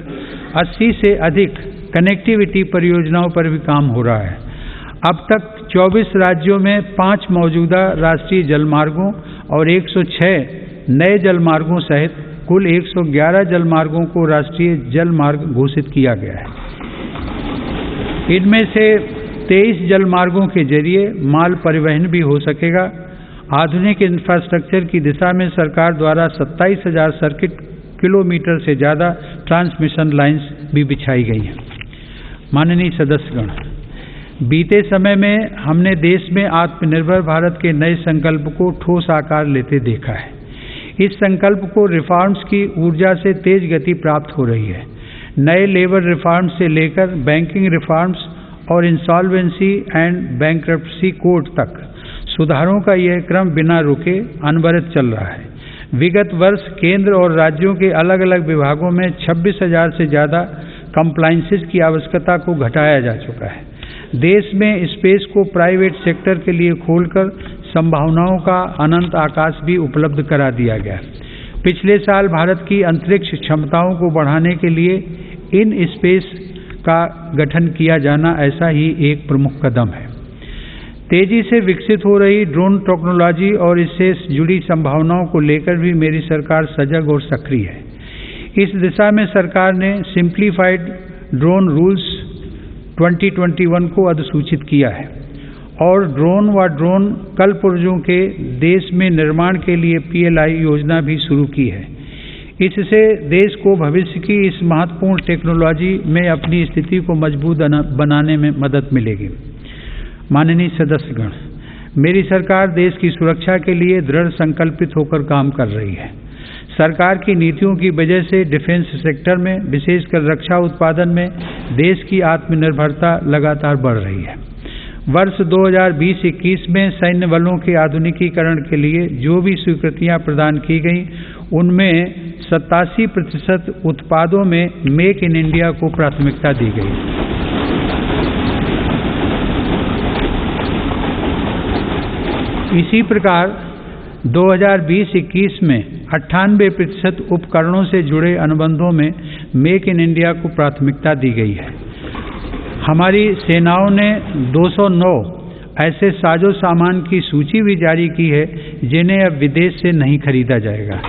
80 से अधिक कनेक्टिविटी परियोजनाओं पर भी काम हो रहा है। अब तक 24 राज्यों में 5 मौजूदा राष्ट्रीय जलमार्गों और 106 नए जलमार्गों सहित कुल 111 जलमार्गों को राष्ट्रीय जलमार्ग घोषित किया गया है। इनमें से 23 जलमार्गों के जरिए माल परिवहन भी हो सकेगा। आधुनिक इंफ्रास्ट्रक्चर की दिशा में सरकार द्वारा 27,000 सर्किट किलोमीटर से ज़्यादा ट्रांसमिशन लाइन्स भी बिछाई गई हैं। माननीय सदस्यगण, बीते समय में हमने देश में आत्मनिर्भर भारत के नए संकल्प को ठोस आकार लेते देखा है। इस संकल्प को रिफॉर्म्स की ऊर्जा से तेज गति प्राप्त हो रही है। नए लेबर रिफॉर्म्स से लेकर बैंकिंग रिफॉर्म्स और इंसॉल्वेंसी एंड बैंक्रप्सी कोड तक सुधारों का यह क्रम बिना रुके अनवरत चल रहा है। विगत वर्ष केंद्र और राज्यों के अलग अलग विभागों में 26,000 से ज़्यादा कंप्लायंसेस की आवश्यकता को घटाया जा चुका है। देश में स्पेस को प्राइवेट सेक्टर के लिए खोलकर संभावनाओं का अनंत आकाश भी उपलब्ध करा दिया गया। पिछले साल भारत की अंतरिक्ष क्षमताओं को बढ़ाने के लिए इन स्पेस का गठन किया जाना ऐसा ही एक प्रमुख कदम है। तेजी से विकसित हो रही ड्रोन टेक्नोलॉजी और इससे जुड़ी संभावनाओं को लेकर भी मेरी सरकार सजग और सक्रिय है। इस दिशा में सरकार ने सिंप्लीफाइड ड्रोन रूल्स 2021 को अधिसूचित किया है। और ड्रोन व ड्रोन कलपुर्जों के देश में निर्माण के लिए PLI योजना भी शुरू की है। इससे देश को भविष्य की इस महत्वपूर्ण टेक्नोलॉजी में अपनी स्थिति को मजबूत बनाने में मदद मिलेगी। माननीय सदस्यगण, मेरी सरकार देश की सुरक्षा के लिए दृढ़ संकल्पित होकर काम कर रही है। सरकार की नीतियों की वजह से डिफेंस सेक्टर में, विशेषकर रक्षा उत्पादन में देश की आत्मनिर्भरता लगातार बढ़ रही है। वर्ष 2020-21 में सैन्य बलों के आधुनिकीकरण के लिए जो भी स्वीकृतियां प्रदान की गईं, उनमें 87% उत्पादों में मेक इन इंडिया को प्राथमिकता दी गई। इसी प्रकार 2020-21 में 98% उपकरणों से जुड़े अनुबंधों में मेक इन इंडिया को प्राथमिकता दी गई है। हमारी सेनाओं ने 209 ऐसे साजो सामान की सूची भी जारी की है जिन्हें अब विदेश से नहीं खरीदा जाएगा।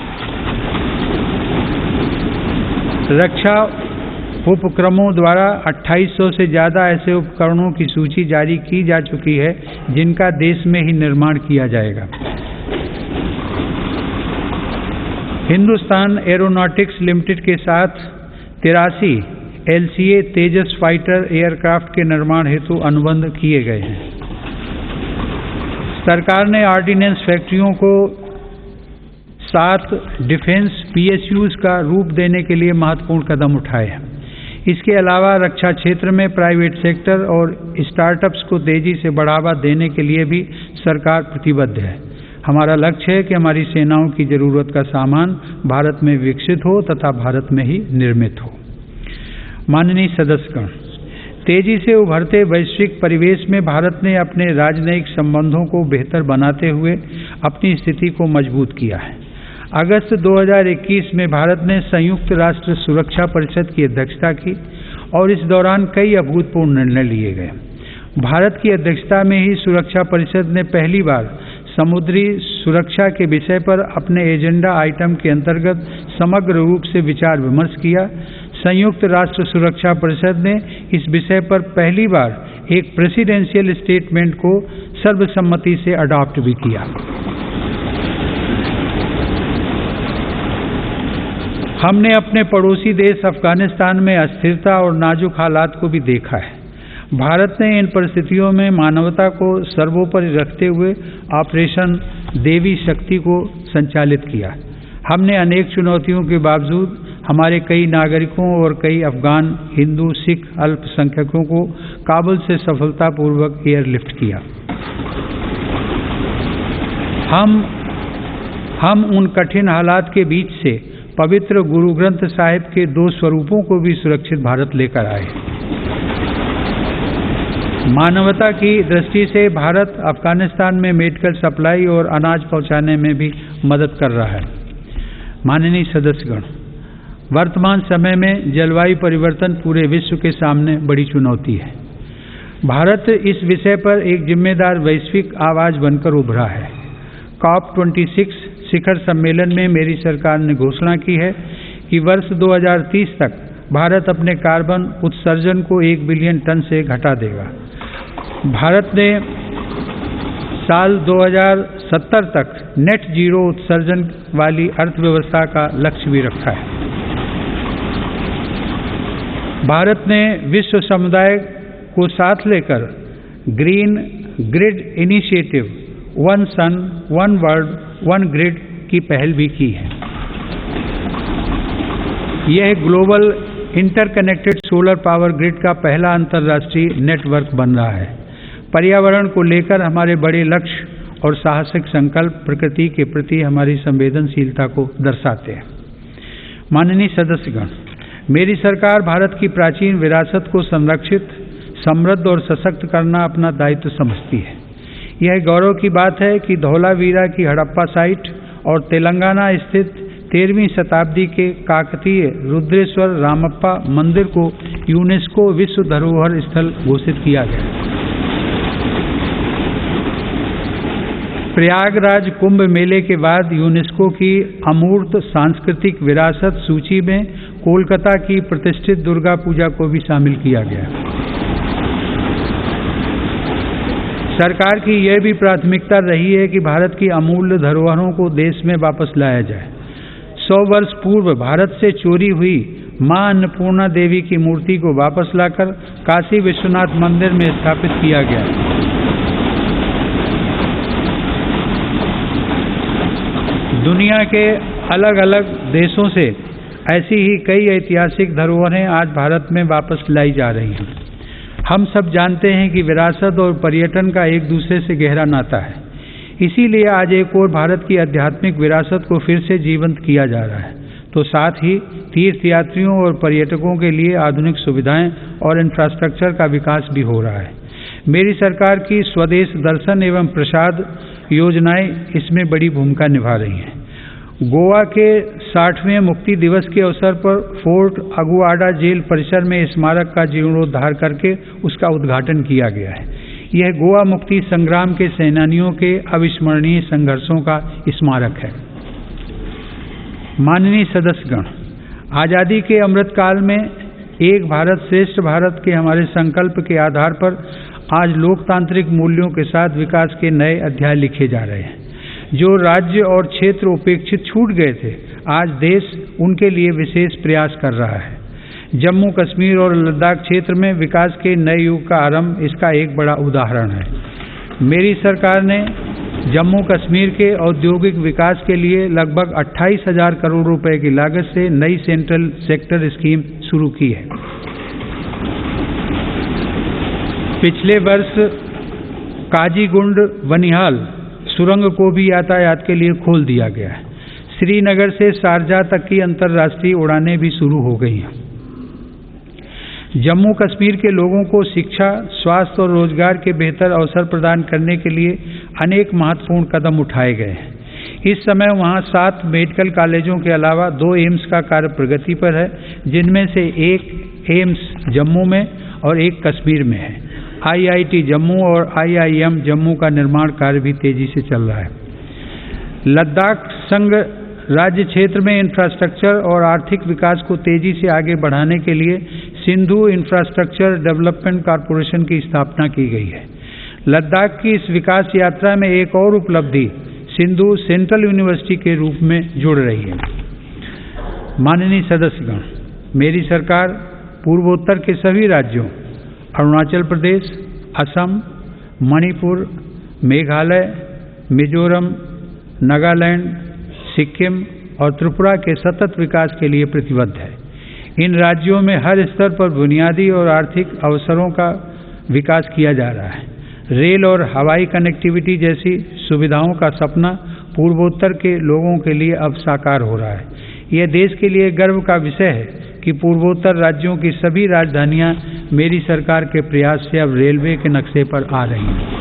रक्षा उपक्रमों द्वारा 2800 से ज़्यादा ऐसे उपकरणों की सूची जारी की जा चुकी है जिनका देश में ही निर्माण किया जाएगा। हिंदुस्तान एरोनॉटिक्स लिमिटेड के साथ 83 LCA तेजस फाइटर एयरक्राफ्ट के निर्माण हेतु अनुबंध किए गए हैं। सरकार ने ऑर्डिनेंस फैक्ट्रियों को 7 डिफेंस PSUs का रूप देने के लिए महत्वपूर्ण कदम उठाए हैं। इसके अलावा रक्षा क्षेत्र में प्राइवेट सेक्टर और स्टार्टअप्स को तेजी से बढ़ावा देने के लिए भी सरकार प्रतिबद्ध है। हमारा लक्ष्य है कि हमारी सेनाओं की जरूरत का सामान भारत में विकसित हो तथा भारत में ही निर्मित हो। माननीय सदस्यगण, तेजी से उभरते वैश्विक परिवेश में भारत ने अपने राजनयिक संबंधों को बेहतर बनाते हुए अपनी स्थिति को मजबूत किया है। अगस्त 2021 में भारत ने संयुक्त राष्ट्र सुरक्षा परिषद की अध्यक्षता की और इस दौरान कई अभूतपूर्व निर्णय लिए गए। भारत की अध्यक्षता में ही सुरक्षा परिषद ने पहली बार समुद्री सुरक्षा के विषय पर अपने एजेंडा आइटम के अंतर्गत समग्र रूप से विचार विमर्श किया। संयुक्त राष्ट्र सुरक्षा परिषद ने इस विषय पर पहली बार एक प्रेसिडेंशियल स्टेटमेंट को सर्वसम्मति से अडॉप्ट भी किया। हमने अपने पड़ोसी देश अफगानिस्तान में अस्थिरता और नाजुक हालात को भी देखा है। भारत ने इन परिस्थितियों में मानवता को सर्वोपरि रखते हुए ऑपरेशन देवी शक्ति को संचालित किया। हमने अनेक चुनौतियों के बावजूद हमारे कई नागरिकों और कई अफगान हिंदू सिख अल्पसंख्यकों को काबुल से सफलतापूर्वक एयरलिफ्ट किया। हम उन कठिन हालात के बीच से पवित्र गुरु ग्रंथ साहिब के 2 स्वरूपों को भी सुरक्षित भारत लेकर आए। मानवता की दृष्टि से भारत अफगानिस्तान में मेडिकल सप्लाई और अनाज पहुंचाने में भी मदद कर रहा है। माननीय सदस्यगण, वर्तमान समय में जलवायु परिवर्तन पूरे विश्व के सामने बड़ी चुनौती है। भारत इस विषय पर एक जिम्मेदार वैश्विक आवाज बनकर उभरा है। COP26 शिखर सम्मेलन में मेरी सरकार ने घोषणा की है कि वर्ष 2030 तक भारत अपने कार्बन उत्सर्जन को 1 बिलियन टन से घटा देगा। भारत ने साल 2070 तक नेट जीरो उत्सर्जन वाली अर्थव्यवस्था का लक्ष्य भी रखा है। भारत ने विश्व समुदाय को साथ लेकर green grid initiative one sun one world one grid की पहल भी की है। यह global interconnected solar power grid का पहला अंतर्राष्ट्रीय नेटवर्क बन रहा है। पर्यावरण को लेकर हमारे बड़े लक्ष्य और साहसिक संकल्प प्रकृति के प्रति हमारी संवेदनशीलता को दर्शाते हैं। माननीय सदस्यगण, मेरी सरकार भारत की प्राचीन विरासत को संरक्षित, समृद्ध और सशक्त करना अपना दायित्व समझती है। यह गौरव की बात है कि धौलावीरा की हड़प्पा साइट और तेलंगाना स्थित 13वीं शताब्दी के काकतीय रुद्रेश्वर रामप्पा मंदिर को यूनेस्को विश्व धरोहर स्थल घोषित किया गया। प्रयागराज कुंभ मेले के बाद यूनेस्को की अमूर्त सांस्कृतिक विरासत सूची में कोलकाता की प्रतिष्ठित दुर्गा पूजा को भी शामिल किया गया। सरकार की यह भी प्राथमिकता रही है कि भारत की अमूल्य धरोहरों को देश में वापस लाया जाए। 100 वर्ष पूर्व भारत से चोरी हुई मां अन्नपूर्णा देवी की मूर्ति को वापस लाकर काशी विश्वनाथ मंदिर में स्थापित किया गया। दुनिया के अलग अलग देशों से ऐसी ही कई ऐतिहासिक धरोहरें आज भारत में वापस लाई जा रही हैं। हम सब जानते हैं कि विरासत और पर्यटन का एक दूसरे से गहरा नाता है। इसीलिए आज एक और भारत की आध्यात्मिक विरासत को फिर से जीवंत किया जा रहा है, तो साथ ही तीर्थयात्रियों और पर्यटकों के लिए आधुनिक सुविधाएं और इंफ्रास्ट्रक्चर का विकास भी हो रहा है। मेरी सरकार की स्वदेश दर्शन एवं प्रसाद योजनाएं इसमें बड़ी भूमिका निभा रही हैं। गोवा के 60वें मुक्ति दिवस के अवसर पर फोर्ट अगुआडा जेल परिसर में स्मारक का जीर्णोद्धार करके उसका उद्घाटन किया गया है। यह गोवा मुक्ति संग्राम के सेनानियों के अविस्मरणीय संघर्षों का स्मारक है। माननीय सदस्यगण, आज़ादी के अमृतकाल में एक भारत श्रेष्ठ भारत के हमारे संकल्प के आधार पर आज लोकतांत्रिक मूल्यों के साथ विकास के नए अध्याय लिखे जा रहे हैं। जो राज्य और क्षेत्र उपेक्षित छूट गए थे, आज देश उनके लिए विशेष प्रयास कर रहा है। जम्मू कश्मीर और लद्दाख क्षेत्र में विकास के नए युग का आरंभ इसका एक बड़ा उदाहरण है। मेरी सरकार ने जम्मू कश्मीर के औद्योगिक विकास के लिए लगभग 28,000 करोड़ रुपए की लागत से नई सेंट्रल सेक्टर स्कीम शुरू की है। पिछले वर्ष काजीगुंड बनिहाल सुरंग को भी यातायात के लिए खोल दिया गया है। श्रीनगर से शारजाह तक की अंतर्राष्ट्रीय उड़ानें भी शुरू हो गई हैं। जम्मू कश्मीर के लोगों को शिक्षा, स्वास्थ्य और रोजगार के बेहतर अवसर प्रदान करने के लिए अनेक महत्वपूर्ण कदम उठाए गए हैं। इस समय वहां 7 मेडिकल कॉलेजों के अलावा 2 एम्स का कार्य प्रगति पर है, जिनमें से एक एम्स जम्मू में और एक कश्मीर में है। IIT जम्मू और IIM जम्मू का निर्माण कार्य भी तेजी से चल रहा है। लद्दाख संघ राज्य क्षेत्र में इंफ्रास्ट्रक्चर और आर्थिक विकास को तेजी से आगे बढ़ाने के लिए सिंधु इंफ्रास्ट्रक्चर डेवलपमेंट कॉरपोरेशन की स्थापना की गई है। लद्दाख की इस विकास यात्रा में एक और उपलब्धि सिंधु सेंट्रल यूनिवर्सिटी के रूप में जुड़ रही है। माननीय सदस्यगण, मेरी सरकार पूर्वोत्तर के सभी राज्यों अरुणाचल प्रदेश, असम, मणिपुर, मेघालय, मिजोरम, नागालैंड, सिक्किम और त्रिपुरा के सतत विकास के लिए प्रतिबद्ध है। इन राज्यों में हर स्तर पर बुनियादी और आर्थिक अवसरों का विकास किया जा रहा है। रेल और हवाई कनेक्टिविटी जैसी सुविधाओं का सपना पूर्वोत्तर के लोगों के लिए अब साकार हो रहा है। यह देश के लिए गर्व का विषय है कि पूर्वोत्तर राज्यों की सभी राजधानियां मेरी सरकार के प्रयास से अब रेलवे के नक्शे पर आ रही हैं।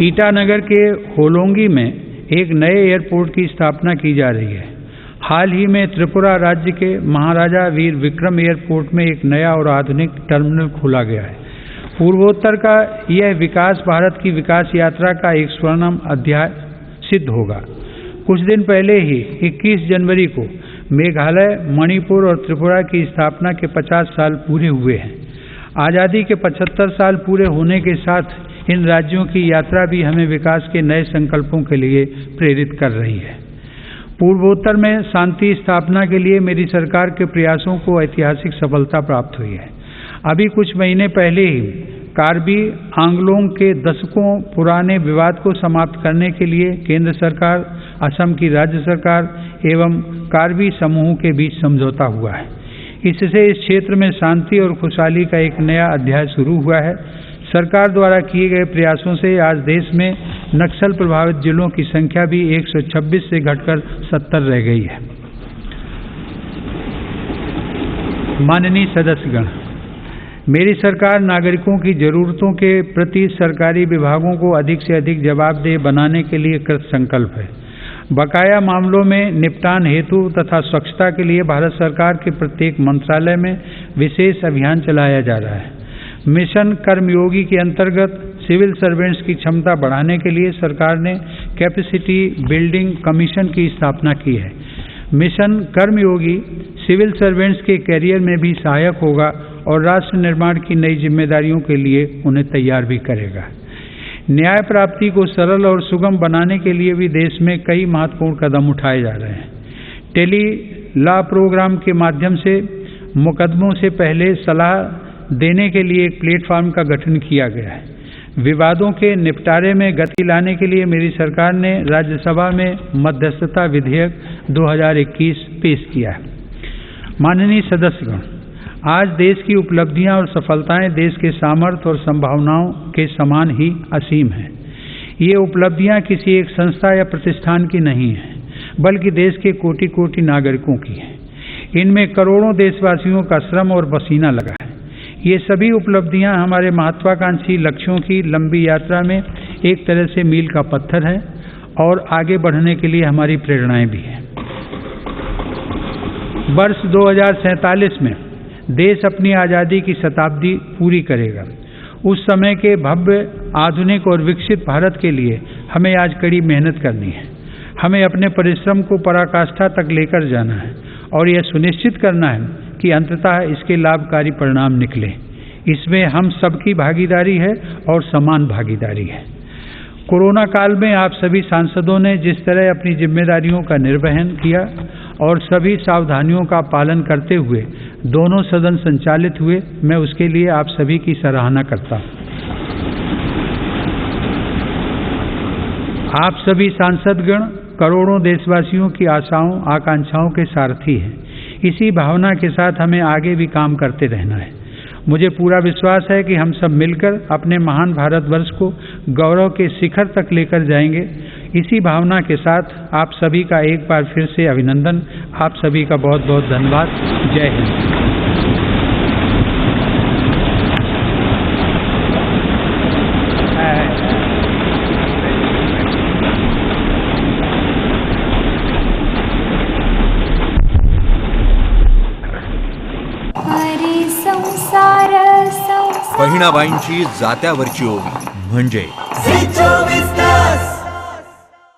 ईटानगर के होलोंगी में एक नए एयरपोर्ट की स्थापना की जा रही है। हाल ही में त्रिपुरा राज्य के महाराजा वीर विक्रम एयरपोर्ट में एक नया और आधुनिक टर्मिनल खोला गया है। पूर्वोत्तर का यह विकास भारत की विकास यात्रा का एक स्वर्णिम अध्याय सिद्ध होगा। कुछ दिन पहले ही 21 जनवरी को मेघालय, मणिपुर और त्रिपुरा की स्थापना के 50 साल पूरे हुए हैं। आज़ादी के 75 साल पूरे होने के साथ इन राज्यों की यात्रा भी हमें विकास के नए संकल्पों के लिए प्रेरित कर रही है। पूर्वोत्तर में शांति स्थापना के लिए मेरी सरकार के प्रयासों को ऐतिहासिक सफलता प्राप्त हुई है। अभी कुछ महीने पहले ही कार्बी आंगलोंग के दशकों पुराने विवाद को समाप्त करने के लिए केंद्र सरकार, असम की राज्य सरकार एवं कार्बी समूह के बीच समझौता हुआ है। इससे इस क्षेत्र में शांति और खुशहाली का एक नया अध्याय शुरू हुआ है। सरकार द्वारा किए गए प्रयासों से आज देश में नक्सल प्रभावित जिलों की संख्या भी 126 से घटकर 70 रह गई है। माननीय सदस्यगण, मेरी सरकार नागरिकों की जरूरतों के प्रति सरकारी विभागों को अधिक से अधिक जवाबदेह बनाने के लिए कृत संकल्प है। बकाया मामलों में निपटान हेतु तथा स्वच्छता के लिए भारत सरकार के प्रत्येक मंत्रालय में विशेष अभियान चलाया जा रहा है। मिशन कर्मयोगी के अंतर्गत सिविल सर्वेंट्स की क्षमता बढ़ाने के लिए सरकार ने कैपेसिटी बिल्डिंग कमीशन की स्थापना की है। मिशन कर्मयोगी सिविल सर्वेंट्स के कैरियर में भी सहायक होगा और राष्ट्र निर्माण की नई जिम्मेदारियों के लिए उन्हें तैयार भी करेगा। न्याय प्राप्ति को सरल और सुगम बनाने के लिए भी देश में कई महत्वपूर्ण कदम उठाए जा रहे हैं। टेली लॉ प्रोग्राम के माध्यम से मुकदमों से पहले सलाह देने के लिए एक प्लेटफॉर्म का गठन किया गया है। विवादों के निपटारे में गति लाने के लिए मेरी सरकार ने राज्यसभा में मध्यस्थता विधेयक 2021 पेश किया है। माननीय सदस्यगण, आज देश की उपलब्धियां और सफलताएं देश के सामर्थ्य और संभावनाओं के समान ही असीम हैं। ये उपलब्धियां किसी एक संस्था या प्रतिष्ठान की नहीं हैं, बल्कि देश के कोटि कोटि नागरिकों की हैं। इनमें करोड़ों देशवासियों का श्रम और पसीना लगा है। ये सभी उपलब्धियां हमारे महत्वाकांक्षी लक्ष्यों की लंबी यात्रा में एक तरह से मील का पत्थर है और आगे बढ़ने के लिए हमारी प्रेरणाएं भी हैं। वर्ष 2047 में देश अपनी आज़ादी की शताब्दी पूरी करेगा। उस समय के भव्य, आधुनिक और विकसित भारत के लिए हमें आज कड़ी मेहनत करनी है। हमें अपने परिश्रम को पराकाष्ठा तक लेकर जाना है और यह सुनिश्चित करना है कि अंततः इसके लाभकारी परिणाम निकले। इसमें हम सबकी भागीदारी है और समान भागीदारी है। कोरोना काल में आप सभी सांसदों ने जिस तरह अपनी जिम्मेदारियों का निर्वहन किया और सभी सावधानियों का पालन करते हुए दोनों सदन संचालित हुए, मैं उसके लिए आप सभी की सराहना करता हूं। आप सभी सांसदगण करोड़ों देशवासियों की आशाओं आकांक्षाओं के सारथी हैं। इसी भावना के साथ हमें आगे भी काम करते रहना है। मुझे पूरा विश्वास है कि हम सब मिलकर अपने महान भारतवर्ष को गौरव के शिखर तक लेकर जाएंगे। इसी भावना के साथ आप सभी का एक बार फिर से अभिनंदन। आप सभी का बहुत बहुत धन्यवाद। जय हिंद। बहिणाबाईंची जात्यावरची ओवी म्हणजे